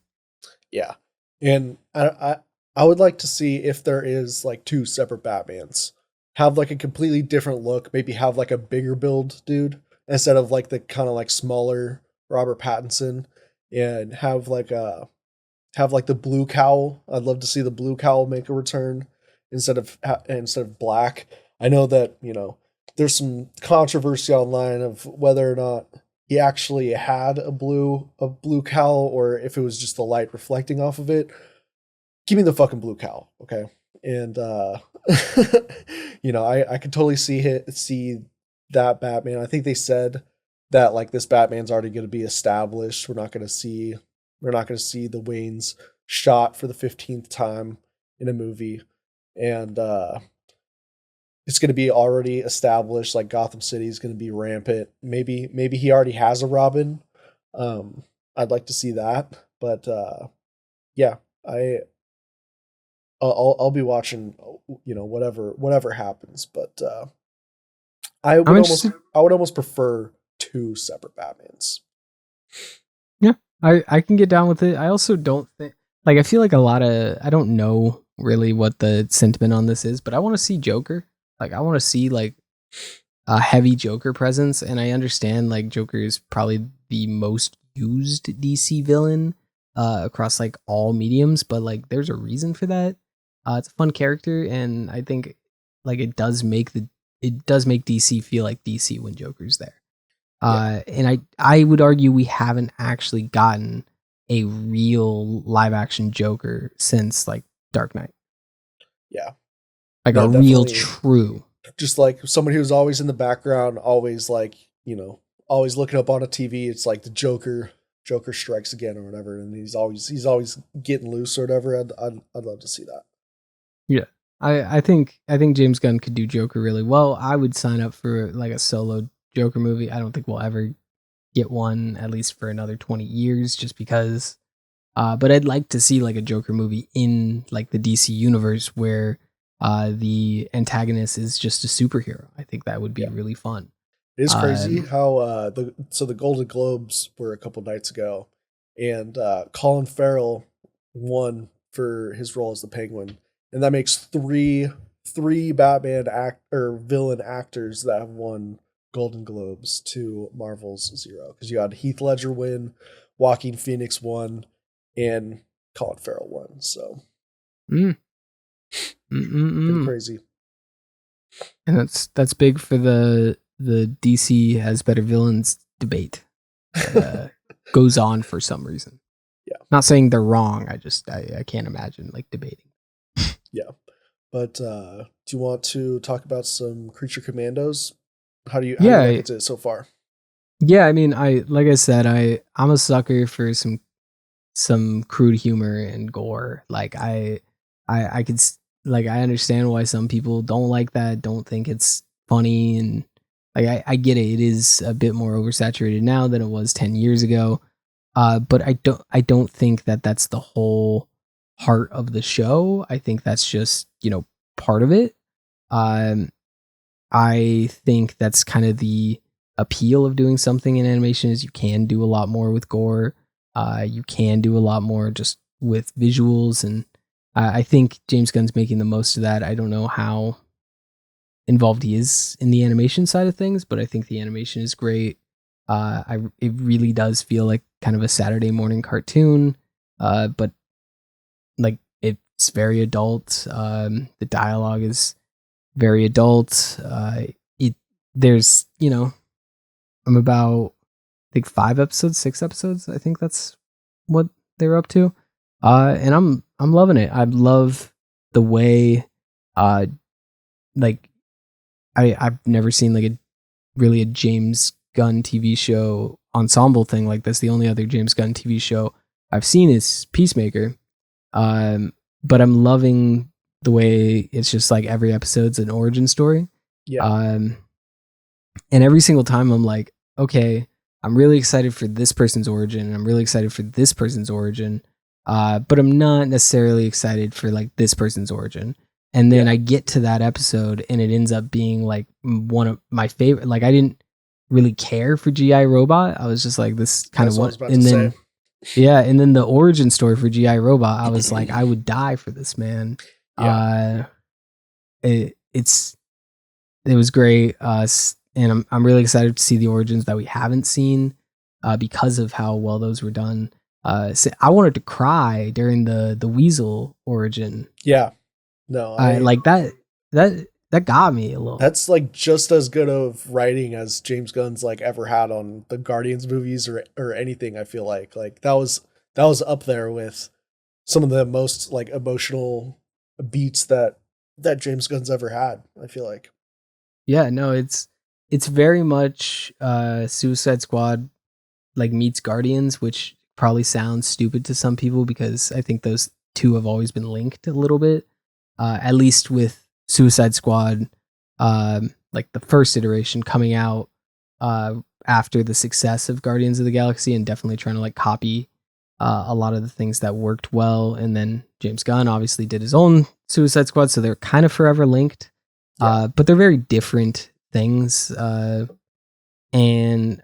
Yeah. And I would like to see if there is like two separate Batmans. Have like a completely different look. Maybe have like a bigger build dude instead of like the kind of like smaller Robert Pattinson, and have like the blue cowl. I'd love to see the blue cowl make a return instead of black. I know that, you know, there's some controversy online of whether or not he actually had a blue cowl or if it was just the light reflecting off of it. Give me the fucking blue cowl, okay? And you know, I could totally see that Batman. I think they said that like this Batman's already going to be established. We're not going to see the Waynes shot for the 15th time in a movie, and it's going to be already established. Like Gotham City is going to be rampant. Maybe he already has a Robin. I'd like to see that, but yeah, I'll be watching, you know, whatever happens. But I would almost prefer two separate Batmans. Yeah, I can get down with it. I also don't think, like, I feel like I don't know really what the sentiment on this is, but I want to see Joker. Like, I want to see like a heavy Joker presence, and I understand like Joker is probably the most used DC villain across like all mediums, but like there's a reason for that. It's a fun character, and I think like it does make DC feel like DC when Joker's there. And I would argue we haven't actually gotten a real live action Joker since like Dark Knight. Yeah. Like No, a real definitely. true. Just like somebody who's always in the background, always like, always looking up on a TV. It's like the Joker strikes again or whatever, and he's always getting loose or whatever. I'd love to see that. Yeah. I think James Gunn could do Joker really well. I would sign up for like a solo Joker movie. I don't think we'll ever get one, at least for another 20 years, just because. But I'd like to see like a Joker movie in like the DC universe where the antagonist is just a superhero. I think that would be really fun. It is crazy how the Golden Globes were a couple nights ago, and Colin Farrell won for his role as the Penguin, and that makes three Batman villain actors that have won Golden Globes to Marvel's 0. Because you had Heath Ledger win, Joaquin Phoenix won, and Colin Farrell won. So pretty crazy. And that's big for the DC has better villains debate. Goes on for some reason. Yeah. Not saying they're wrong. I can't imagine like debating. Yeah. But do you want to talk about some Creature Commandos? How do you like it so far? Yeah, I mean, like I said, I'm a sucker for some crude humor and gore. Like I could like I understand why some people don't like that, don't think it's funny, and like I get it. It is a bit more oversaturated now than it was 10 years ago. But I don't think that that's the whole heart of the show. I think that's just, part of it. I think that's kind of the appeal of doing something in animation is you can do a lot more with gore. You can do a lot more just with visuals, and I think James Gunn's making the most of that. I don't know how involved he is in the animation side of things, but I think the animation is great. It really does feel like kind of a Saturday morning cartoon, but like it's very adult. The dialogue is very adult. There's I'm about I think 6 episodes. I think that's what they're up to. And I'm loving it. I love the way like I've never seen like a James Gunn TV show ensemble thing like this. The only other James Gunn TV show I've seen is Peacemaker. But I'm loving the way it's just like every episode's an origin story. Yeah. And every single time I'm like, okay, I'm really excited for this person's origin, and I'm really excited for this person's origin. But I'm not necessarily excited for like this person's origin. And then I get to that episode and it ends up being like one of my favorite. Like I didn't really care for G.I. Robot. I was just like this kind of what, and then and then the origin story for G.I. Robot, I was like, I would die for this man. Yeah. It was great. And I'm really excited to see the origins that we haven't seen because of how well those were done. So I wanted to cry during the Weasel origin. Yeah. No, I like that got me a little. That's like just as good of writing as James Gunn's like ever had on the Guardians movies or anything. I feel like that was up there with some of the most like emotional beats that James Gunn's ever had. I feel like. Yeah, no, it's very much Suicide Squad like meets Guardians, which probably sounds stupid to some people because I think those two have always been linked a little bit. At least with Suicide Squad, like the first iteration coming out after the success of Guardians of the Galaxy, and definitely trying to like copy a lot of the things that worked well. And then James Gunn obviously did his own Suicide Squad, so they're kind of forever linked, but they're very different things. And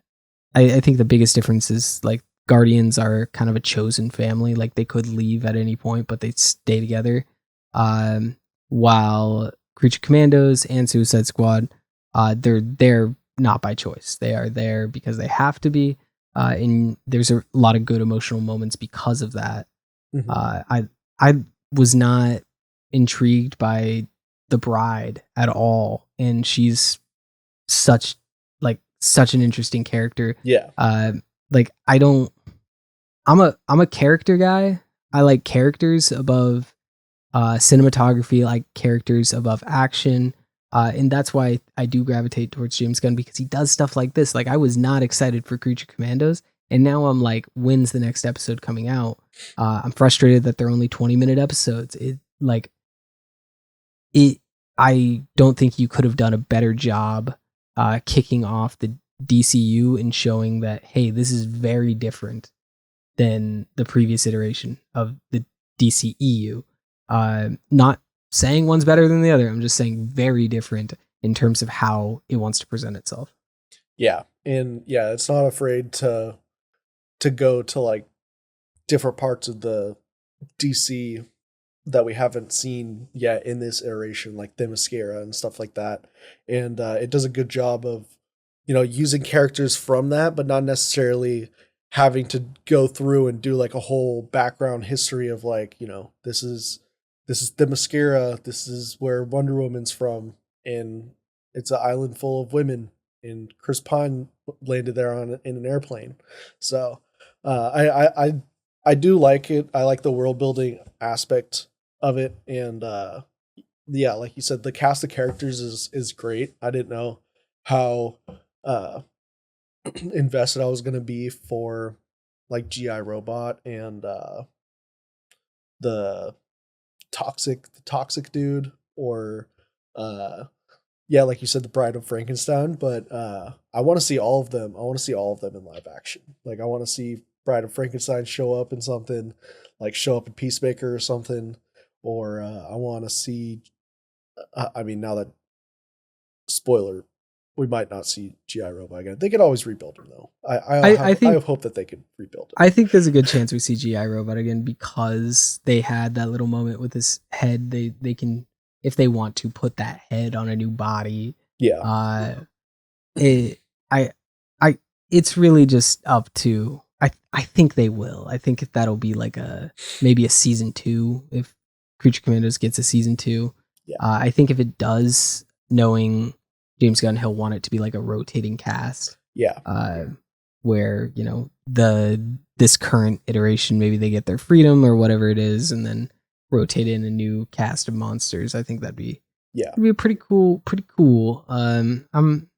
I think the biggest difference is like Guardians are kind of a chosen family. Like they could leave at any point, but they stay together. While Creature Commandos and Suicide Squad, they're not by choice. They are there because they have to be. And there's a lot of good emotional moments because of that. Mm-hmm. I was not intrigued by the bride at all, and she's such an interesting character. Yeah. Like I'm a character guy. I like characters above cinematography, like characters above action. And that's why I do gravitate towards James Gunn, because he does stuff like this. Like, I was not excited for Creature Commandos, and now I'm like, when's the next episode coming out? I'm frustrated that they're only 20-minute episodes. I don't think you could have done a better job kicking off the DCU and showing that, hey, this is very different than the previous iteration of the DCEU. Not saying one's better than the other. I'm just saying very different in terms of how it wants to present itself. Yeah. And yeah, it's not afraid to go to like different parts of the DC that we haven't seen yet in this iteration, like Themyscira and stuff like that. And it does a good job of, using characters from that, but not necessarily having to go through and do like a whole background history of like, this is Themyscira, this is where Wonder Woman's from, and it's an island full of women, and Chris Pine landed there in an airplane. So I do like it. I like the world building aspect of it, and yeah, like you said, the cast of characters is great. I didn't know how invested I was gonna be for like GI Robot and the toxic dude, or yeah, like you said, the Bride of Frankenstein. But I want to see all of them. I want to see all of them in live action. Like, I want to see Bride of Frankenstein show up in something, like show up in Peacemaker or something, or I want to see. I mean, now that, spoiler, we might not see GI Robot again. They could always rebuild her though. I hope that they could rebuild her. I think there's a good chance we see GI Robot again, because they had that little moment with his head. They can, if they want to, put that head on a new body. Yeah. It's really just up to. I think they will. I think that'll be like maybe a season 2 if Creature Commandos gets a season 2. Yeah. I think if it does, knowing James Gunn, he'll want it to be like a rotating cast. Yeah. Where, this current iteration, maybe they get their freedom or whatever it is, and then rotate in a new cast of monsters. I think that'd be pretty cool. I'm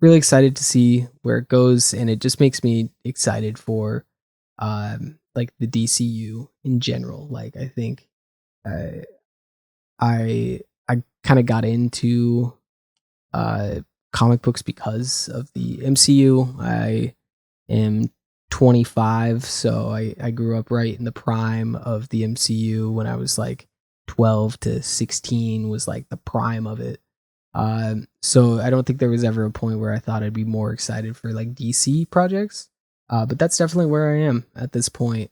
really excited to see where it goes, and it just makes me excited for like the DCU in general. Like, I think I kind of got into comic books because of the MCU. I am 25, so I grew up right in the prime of the MCU when I was like 12 to 16 was like the prime of it. So I don't think there was ever a point where I thought I'd be more excited for like DC projects. But that's definitely where I am at this point.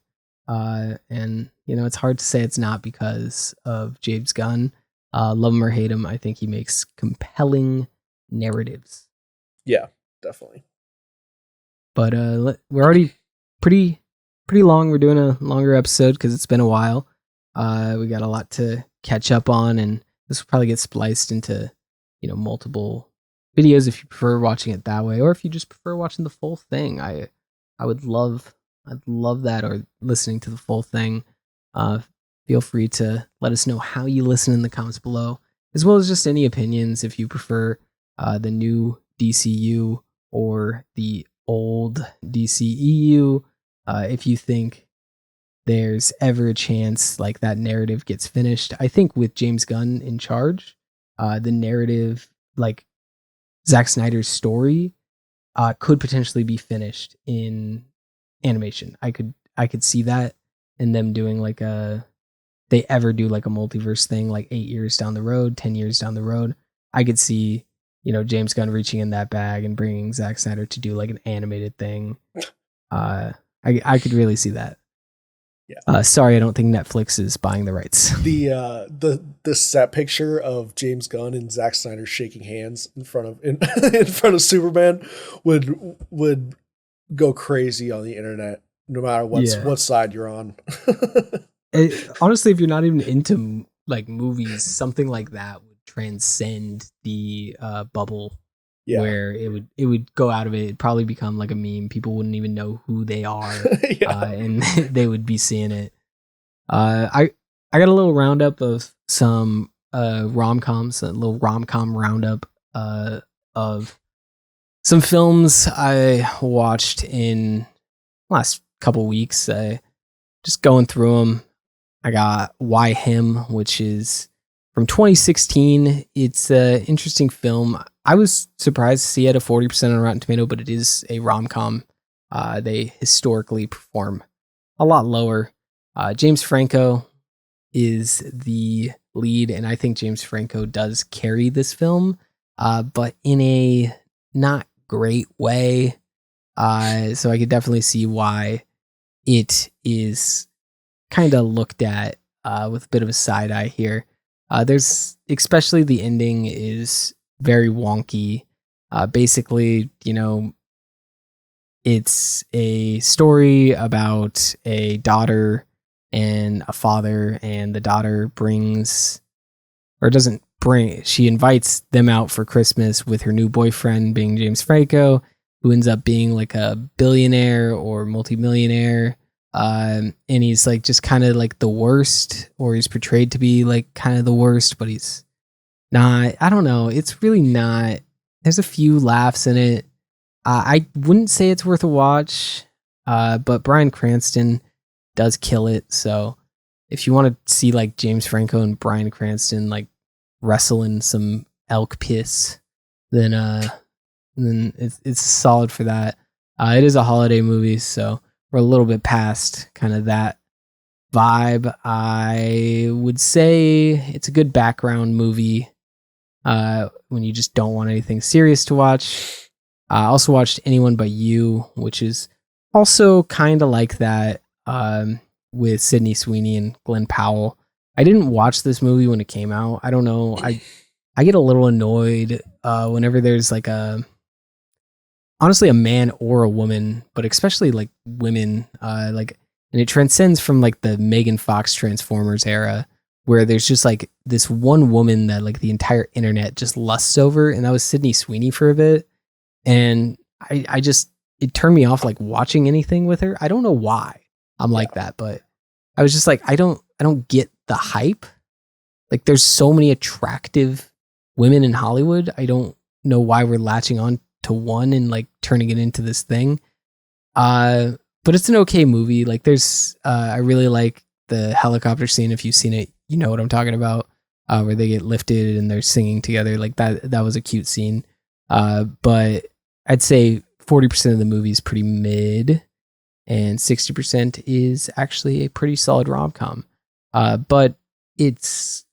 And it's hard to say it's not because of James Gunn. Love him or hate him, I think he makes compelling narratives. Yeah, definitely. But we're already pretty long. We're doing a longer episode because it's been a while. We got a lot to catch up on, and this will probably get spliced into multiple videos if you prefer watching it that way, or if you just prefer watching the full thing. I'd love that, or listening to the full thing. Feel free to let us know how you listen in the comments below, as well as just any opinions if you prefer the new DCU or the old DCEU. If you think there's ever a chance like that narrative gets finished, I think with James Gunn in charge, the narrative, like Zack Snyder's story, could potentially be finished in animation. I could see that, and them doing like they ever do like a multiverse thing, like 8 years down the road, 10 years down the road. I could see, James Gunn reaching in that bag and bringing Zack Snyder to do like an animated thing. I could really see that. Yeah. Sorry, I don't think Netflix is buying the rights. The set picture of James Gunn and Zack Snyder shaking hands in front of Superman would go crazy on the internet, no matter what side you're on. Honestly, if you're not even into like movies, something like that would transcend the bubble. Yeah. Where it would go out of it. It'd probably become like a meme. People wouldn't even know who they are, and they would be seeing it. I I got a little roundup of some rom-coms, a little rom-com roundup of some films I watched in last couple weeks. Just going through them. I got Why Him, which is from 2016. It's an interesting film. I was surprised to see it at a 40% on Rotten Tomato, but it is a rom-com. They historically perform a lot lower. James Franco is the lead, and I think James Franco does carry this film, but in a not great way. So I could definitely see why it is kind of looked at with a bit of a side eye here. There's especially the ending is very wonky. Basically, it's a story about a daughter and a father, and the daughter she invites them out for Christmas with her new boyfriend being James Franco, who ends up being like a billionaire or multimillionaire. And he's like just kind of like the worst, or he's portrayed to be like kind of the worst, but he's not. I don't know. It's really not. There's a few laughs in it. I wouldn't say it's worth a watch, but Bryan Cranston does kill it. So if you want to see like James Franco and Bryan Cranston like wrestle in some elk piss, then it's solid for that. It is a holiday movie, so we're a little bit past kind of that vibe. I would say it's a good background movie when you just don't want anything serious to watch. I also watched Anyone But You, which is also kind of like that, with Sydney Sweeney and Glenn Powell. I didn't watch this movie when it came out. I don't know. I get a little annoyed whenever there's like honestly a man or a woman, but especially like women, and it transcends from like the Megan Fox Transformers era, where there's just like this one woman that like the entire internet just lusts over, and that was Sydney Sweeney for a bit. And I just, it turned me off like watching anything with her. I don't know why I'm like that, but I was just like, I don't get the hype. Like there's so many attractive women in Hollywood. I don't know why we're latching on to one and like turning it into this thing. But it's an okay movie. Like there's, I really like the helicopter scene. If you've seen it, you know what I'm talking about, where they get lifted and they're singing together. Like that was a cute scene. But I'd say 40% of the movie is pretty mid, and 60% is actually a pretty solid rom-com. But it's,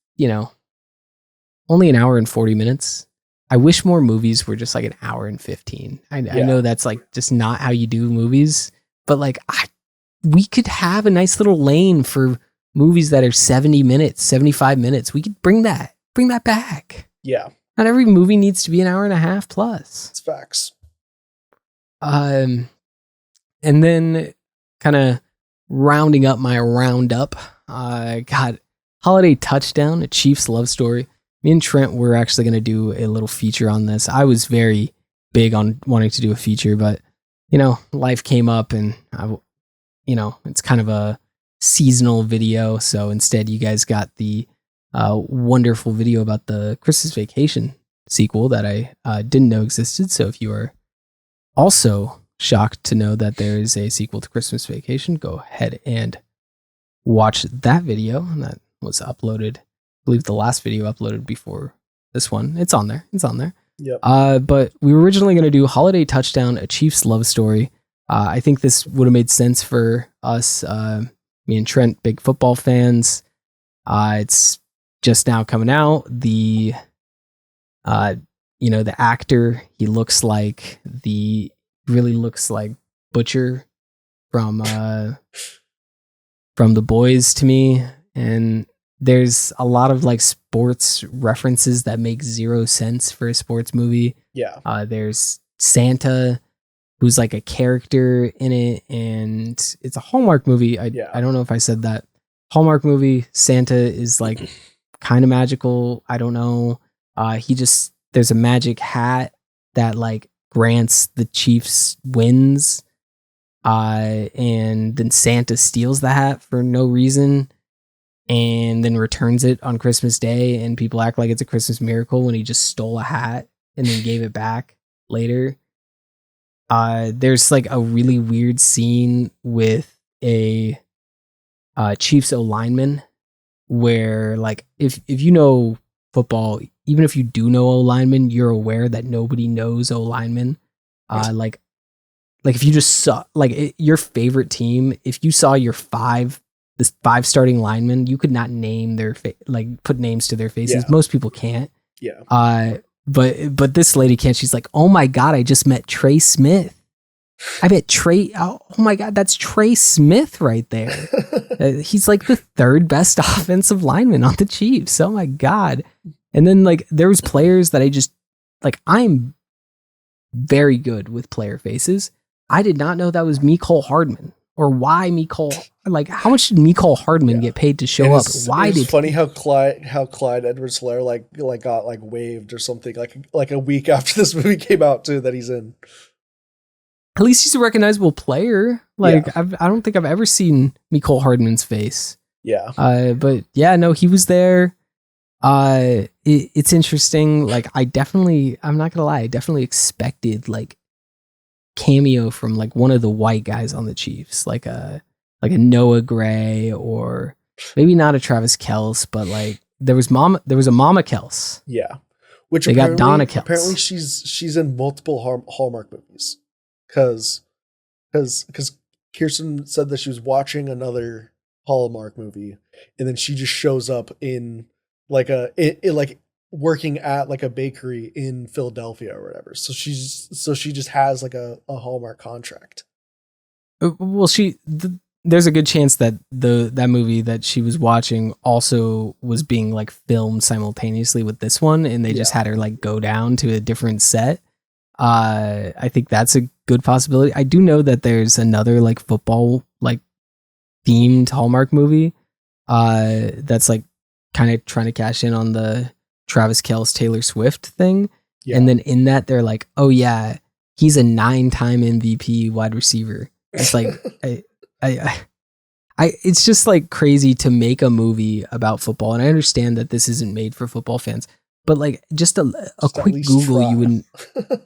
only an hour and 40 minutes. I wish more movies were just like an hour and 15. I know that's like just not how you do movies, but like we could have a nice little lane for movies that are 70 minutes, 75 minutes. We could bring that back. Yeah. Not every movie needs to be an hour and a half plus. It's facts. And then kind of rounding up my roundup, I got Holiday Touchdown, a Chiefs love story. Me and Trent were actually going to do a little feature on this. I was very big on wanting to do a feature, but life came up, and it's kind of a seasonal video. So instead, you guys got the wonderful video about the Christmas Vacation sequel that I didn't know existed. So if you are also shocked to know that there is a sequel to Christmas Vacation, go ahead and watch that video. And that was uploaded, I believe the last video uploaded before this one. It's on there. Yep. But we were originally going to do Holiday Touchdown, a Chiefs love story. I think this would have made sense for us, me and Trent, big football fans. It's just now coming out. The actor, he really looks like Butcher from The Boys to me. And there's a lot of like sports references that make zero sense for a sports movie. Yeah. There's Santa, who's like a character in it, and it's a Hallmark movie. I don't know if I said that. Hallmark movie. Santa is like kind of magical. I don't know. There's a magic hat that like grants the Chiefs wins. And then Santa steals the hat for no reason. and then returns it on Christmas Day, and people act like it's a Christmas miracle when he just stole a hat and then gave it back later. There's like a really weird scene with a Chiefs O lineman where, like, if you know football, even if you do know O lineman, you're aware that nobody knows O lineman. Like if you just saw your favorite team, if you saw the five starting linemen, you could not name their put names to their faces. Yeah. Most people can't. Yeah. But this lady can't. She's like, oh my God, I just met Trey Smith. I bet Trey. Oh my God, that's Trey Smith right there. He's like the third best offensive lineman on the Chiefs. Oh my God. And then like there was players that I just like. I'm very good with player faces. I did not know that was Mecole Hardman, or why Mecole. Like, how much did Mecole Hardman get paid to show up? Why it's did funny how Clyde Edwards-Helaire got like waived or something like a week after this movie came out too, that he's in. At least he's a recognizable player. Like, I don't think I've ever seen Mecole Hardman's face. Yeah. But yeah, no, he was there. It's interesting. Like, I'm not gonna lie, I definitely expected like cameo from like one of the white guys on the Chiefs, like a Noah Gray, or maybe not a Travis Kelce, but like there was a Mama Kelce. Yeah. Which they got Donna Kelce. Apparently she's in multiple Hallmark movies. Cause Kirsten said that she was watching another Hallmark movie, and then she just shows up in like working at like a bakery in Philadelphia or whatever. So she just has like a Hallmark contract. Well, there's a good chance that that movie that she was watching also was being like filmed simultaneously with this one, and they just had her like go down to a different set. I think that's a good possibility. I do know that there's another like football like themed Hallmark movie that's like kind of trying to cash in on the Travis Kelce Taylor Swift thing. Yeah. And then in that they're like, oh yeah, he's a 9-time MVP wide receiver. It's like it's just like crazy to make a movie about football, and I understand that this isn't made for football fans, but like just a quick Google,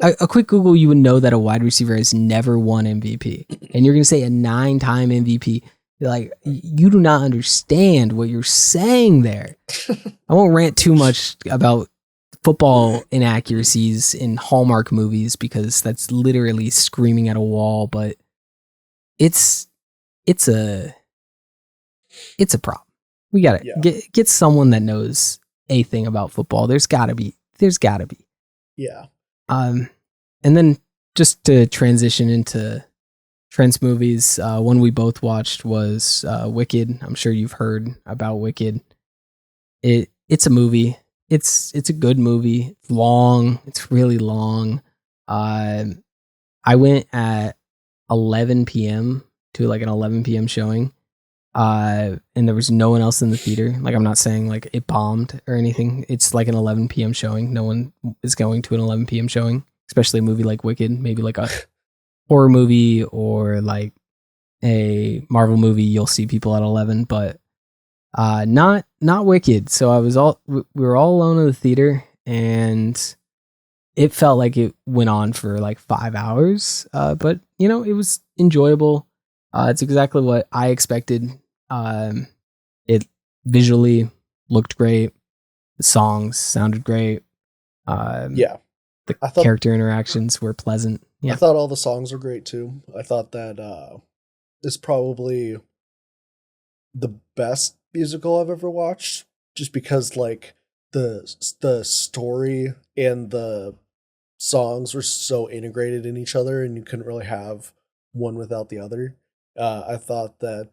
a quick Google, you would know that a wide receiver has never won MVP, and you're gonna say a 9-time MVP. Like, you do not understand what you're saying there. I won't rant too much about football inaccuracies in Hallmark movies because that's literally screaming at a wall, but it's a problem. We gotta get someone that knows a thing about football. There's gotta be. Yeah. And then just to transition into Trent's movies, one we both watched was Wicked. I'm sure you've heard about Wicked. It's a movie. It's a good movie. It's long. It's really long. I went at 11 p.m. to like an 11 p.m. showing. And there was no one else in the theater. Like, I'm not saying like it bombed or anything. It's like an 11 p.m. showing. No one is going to an 11 p.m. showing, especially a movie like Wicked, maybe like a horror movie or like a Marvel movie. You'll see people at 11, but not Wicked. So we were all alone in the theater, and it felt like it went on for like 5 hours. But you know, it was enjoyable. It's exactly what I expected. It visually looked great. The songs sounded great. The character interactions were pleasant. Yeah. I thought all the songs were great too. I thought that it's probably the best musical I've ever watched, just because like the story and the songs were so integrated in each other, and you couldn't really have one without the other. I thought that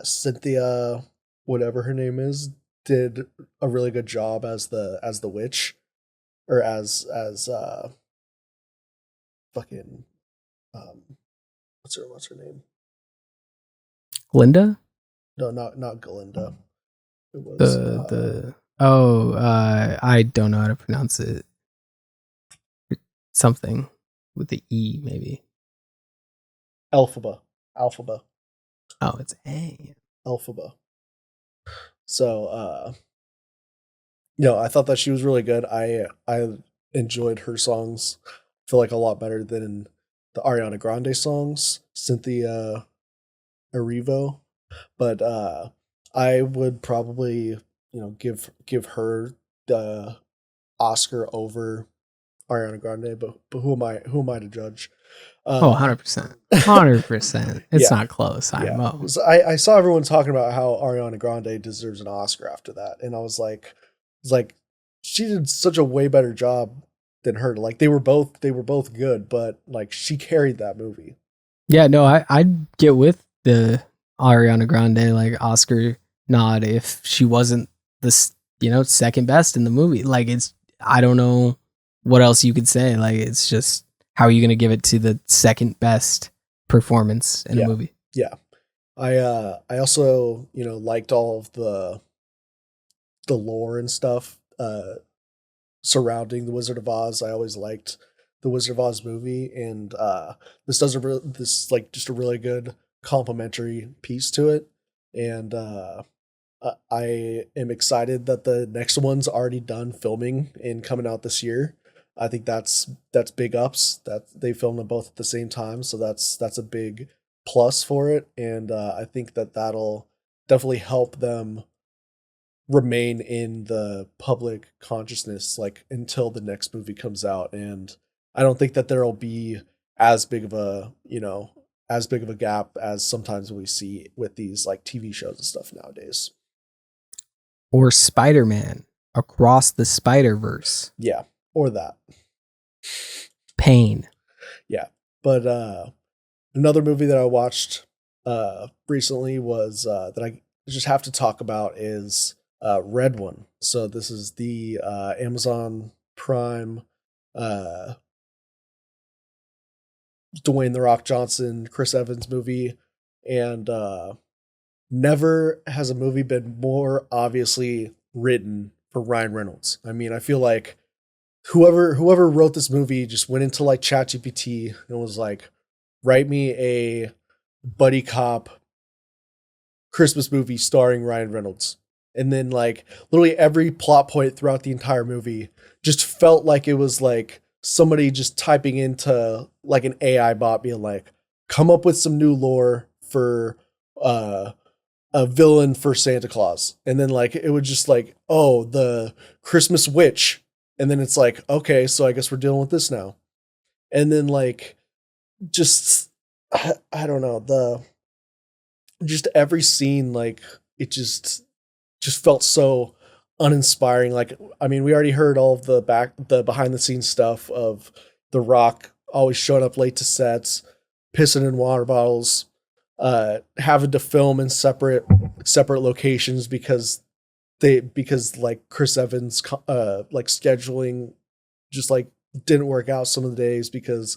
Cynthia, whatever her name is, did a really good job as the witch, or as fucking what's her name? Glinda? No, not Glinda. It was I don't know how to pronounce it. Something with the E, maybe. Elphaba. Alphaba. Oh, it's A. Alphaba. So, I thought that she was really good. I enjoyed her songs. I feel like a lot better than the Ariana Grande songs, Cynthia Erivo. But I would probably, give her the Oscar over Ariana Grande. But who am I to judge? 100%. 100%. It's Yeah. not close. IMO. So I saw everyone talking about how Ariana Grande deserves an Oscar after that, and I was like, she did such a way better job than her. Like they were both good, but like she carried that movie. Yeah, no, I'd get with the Ariana Grande like Oscar nod if she wasn't the second best in the movie. Like I don't know what else you could say. Like it's just, how are you going to give it to the second best performance in a movie? Yeah. I also, liked all of the lore and stuff surrounding the Wizard of Oz. I always liked the Wizard of Oz movie, and this does just a really good complimentary piece to it. And I am excited that the next one's already done filming and coming out this year. I think that's big ups that they filmed them both at the same time. So that's a big plus for it. And I think that'll definitely help them remain in the public consciousness, like until the next movie comes out. And I don't think that there'll be as big of a gap as sometimes we see with these like TV shows and stuff nowadays. Or Spider-Man Across the Spider-Verse. Yeah. Or that. Pain. Yeah. But another movie that I watched recently was that I just have to talk about is Red One. So this is the Amazon Prime Dwayne "The Rock" Johnson, Chris Evans movie. And never has a movie been more obviously written for Ryan Reynolds. I mean, I feel like whoever wrote this movie just went into like ChatGPT and was like, write me a buddy cop Christmas movie starring Ryan Reynolds. And then like literally every plot point throughout the entire movie just felt like it was like somebody just typing into like an AI bot being like, come up with some new lore for a villain for Santa Claus. And then like it would just like, oh, the Christmas witch. And then it's like, okay, so I guess we're dealing with this now. And then like just I don't know, just every scene, like it just felt so uninspiring. Like, I mean, we already heard all of the behind the scenes stuff of The Rock always showing up late to sets, pissing in water bottles, having to film in separate locations because like Chris Evans like scheduling just like didn't work out some of the days because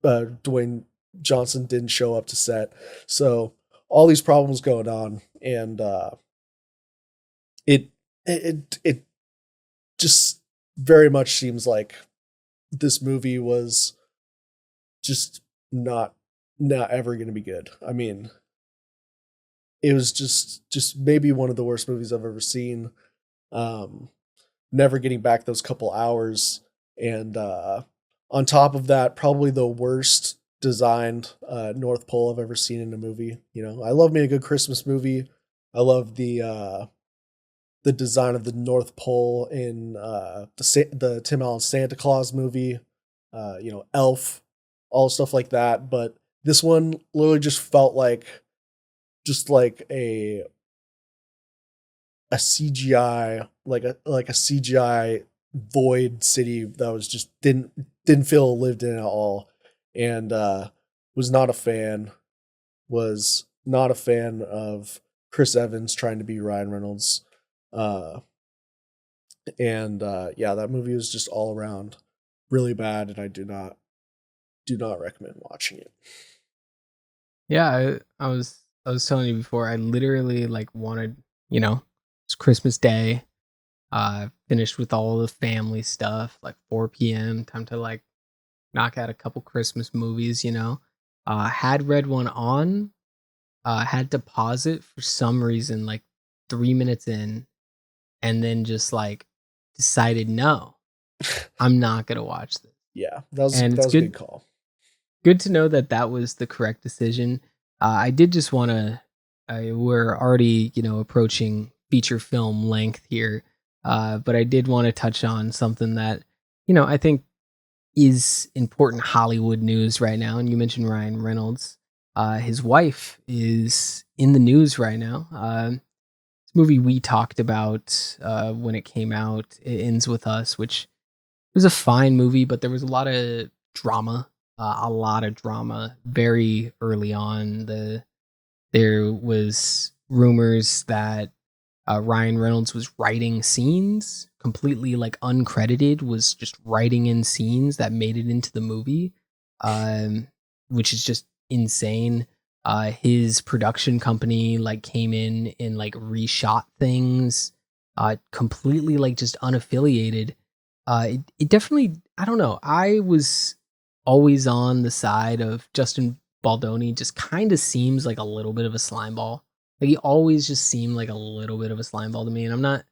Dwayne Johnson didn't show up to set. So all these problems going on, and it just very much seems like this movie was just not ever going to be good. I mean, it was just maybe one of the worst movies I've ever seen. Never getting back those couple hours, and on top of that, probably the worst designed North Pole I've ever seen in a movie. You know, I love me a good Christmas movie. I love the design of the North Pole in the Tim Allen Santa Claus movie, Elf, all stuff like that. But this one literally just felt like a CGI, like a CGI void city that was just didn't feel lived in at all, and was not a fan of Chris Evans trying to be Ryan Reynolds. Yeah, that movie was just all around really bad, and I do not recommend watching it. Yeah, I was telling you before, I literally like wanted, it's Christmas Day, finished with all the family stuff, like 4 p.m., time to like knock out a couple Christmas movies, Had Red One on, had to pause it for some reason, like 3 minutes in, and then just like decided, no, I'm not gonna watch this. Yeah, that was And that it's was a good. good call. Good to know that that was the correct decision. I did just want to. We're already, approaching feature film length here, but I did want to touch on something that, I think is important Hollywood news right now. And you mentioned Ryan Reynolds. His wife is in the news right now. This movie we talked about when it came out, It Ends With Us, which was a fine movie, but there was a lot of drama. Very early on. There was rumors that Ryan Reynolds was writing scenes completely like uncredited, was just writing in scenes that made it into the movie, which is just insane. His production company like came in and like reshot things, completely like just unaffiliated. It definitely, I don't know. I was always on the side of Justin Baldoni. Just kind of seems like a little bit of a slime ball. Like he always just seemed like a little bit of a slime ball to me. And I'm not,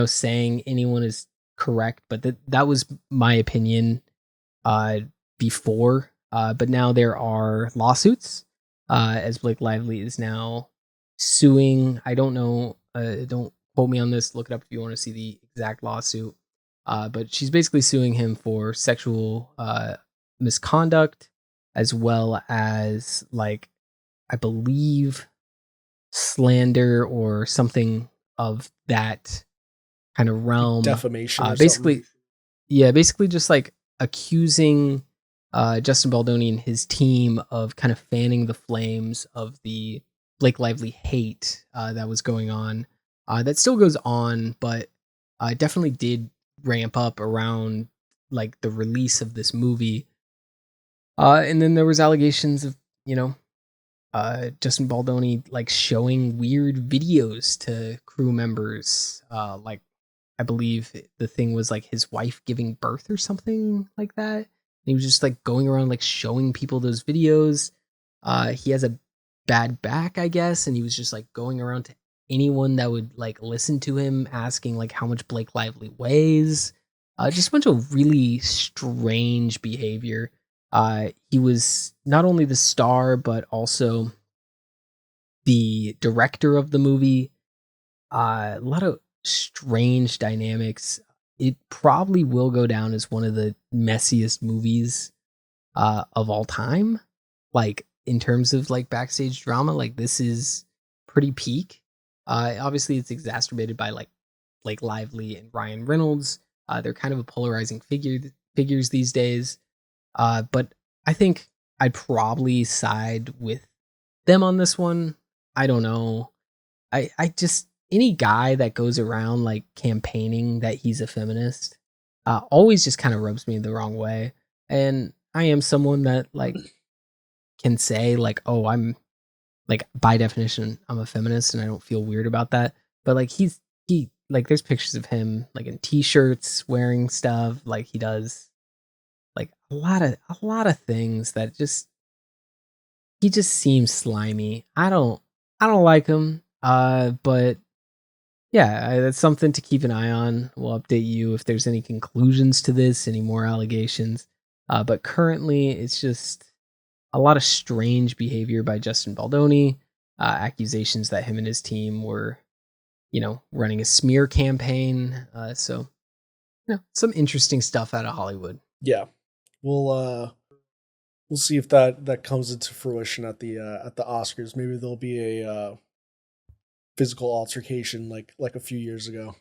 saying anyone is correct, but that was my opinion before. But now there are lawsuits, as Blake Lively is now suing. I don't know. Don't quote me on this. Look it up if you want to see the exact lawsuit. But she's basically suing him for sexual misconduct, as well as like, I believe, slander or something of that kind of realm. Defamation or basically, something. Yeah, basically just like accusing Justin Baldoni and his team of kind of fanning the flames of the Blake Lively hate that was going on. That still goes on, but definitely did ramp up around like the release of this movie. And then there was allegations of, Justin Baldoni like showing weird videos to crew members. Like I believe the thing was like his wife giving birth or something like that. And he was just like going around like showing people those videos. He has a bad back, I guess, and he was just like going around to anyone that would like listen to him, asking like how much Blake Lively weighs. Just a bunch of really strange behavior. He was not only the star, but also the director of the movie. A lot of strange dynamics. It probably will go down as one of the messiest movies of all time. Like in terms of like backstage drama, like this is pretty peak. Obviously, it's exacerbated by like Blake Lively and Ryan Reynolds. They're kind of a polarizing figures these days. But I think I'd probably side with them on this one. I don't know. I just, any guy that goes around like campaigning that he's a feminist always just kind of rubs me the wrong way. And I am someone that like can say like, oh, I'm like by definition I'm a feminist and I don't feel weird about that. But like he like there's pictures of him like in t-shirts wearing stuff, like he does like a lot of things that just, he just seems slimy. I don't like him. But yeah, that's something to keep an eye on. We'll update you if there's any conclusions to this, any more allegations. But currently, it's just a lot of strange behavior by Justin Baldoni, accusations that him and his team were, running a smear campaign. So, some interesting stuff out of Hollywood. Yeah, we'll see if that comes into fruition at the Oscars. Maybe there'll be a physical altercation like a few years ago.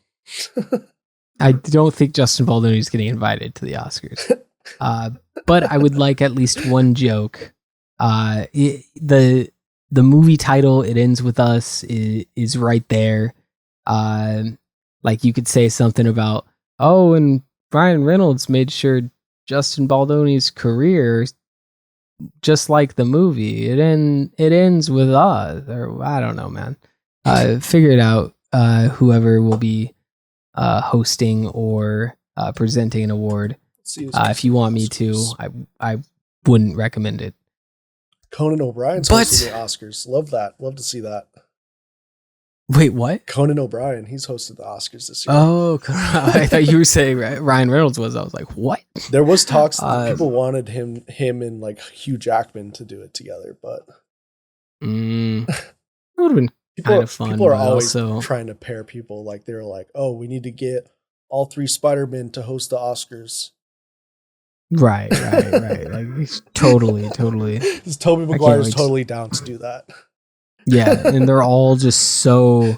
I don't think Justin Baldoni is getting invited to the Oscars. But I would like at least one joke. The movie title, It Ends With Us, is right there. Like you could say something about, oh, and Ryan Reynolds made sure Justin Baldoni's career, just like the movie, it ends with us, or I don't know, man. Figure it out. Whoever will be hosting or presenting an award. If you want me to, I wouldn't recommend it. Conan O'Brien's hosting the Oscars. Love that. Love to see that. Wait, what? Conan O'Brien. He's hosted the Oscars this year. Oh, I thought you were saying Ryan Reynolds was. I was like, what? There was talks. People wanted him and like Hugh Jackman to do it together, but it would have been kind of fun. People are always also trying to pair people. Like they're like, oh, we need to get all 3 Spider-Men to host the Oscars. Right. Like totally. Because Tobey Maguire's totally down to do that. Yeah, and they're all just so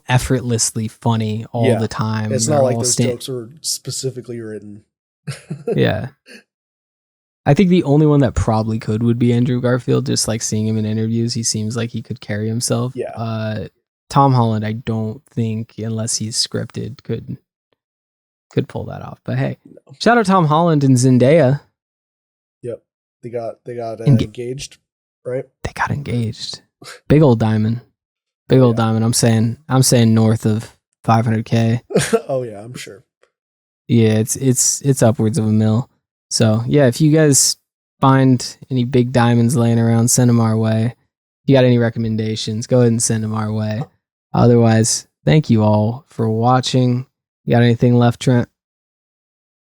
effortlessly funny all the time. It's not like those jokes are specifically written. Yeah. I think the only one that probably could would be Andrew Garfield. Just like seeing him in interviews, he seems like he could carry himself. Yeah. Tom Holland, I don't think, unless he's scripted, could pull that off. But hey, shout out Tom Holland and Zendaya. Yep, they got engaged, right? They got engaged. Big old diamond. Diamond. I'm saying north of 500K. Oh yeah, I'm sure. Yeah, it's upwards of $1 million. So yeah, if you guys find any big diamonds laying around, send them our way. If you got any recommendations, go ahead and send them our way. Otherwise, thank you all for watching. You got anything left, Trent?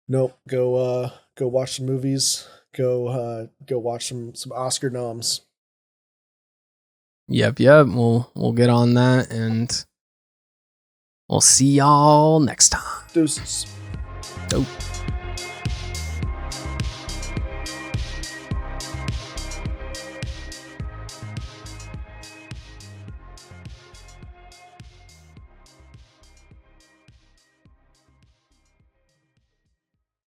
Nope. Go watch some movies. Go watch some Oscar noms. Yep. We'll get on that, and we'll see y'all next time. Deuces. Dope.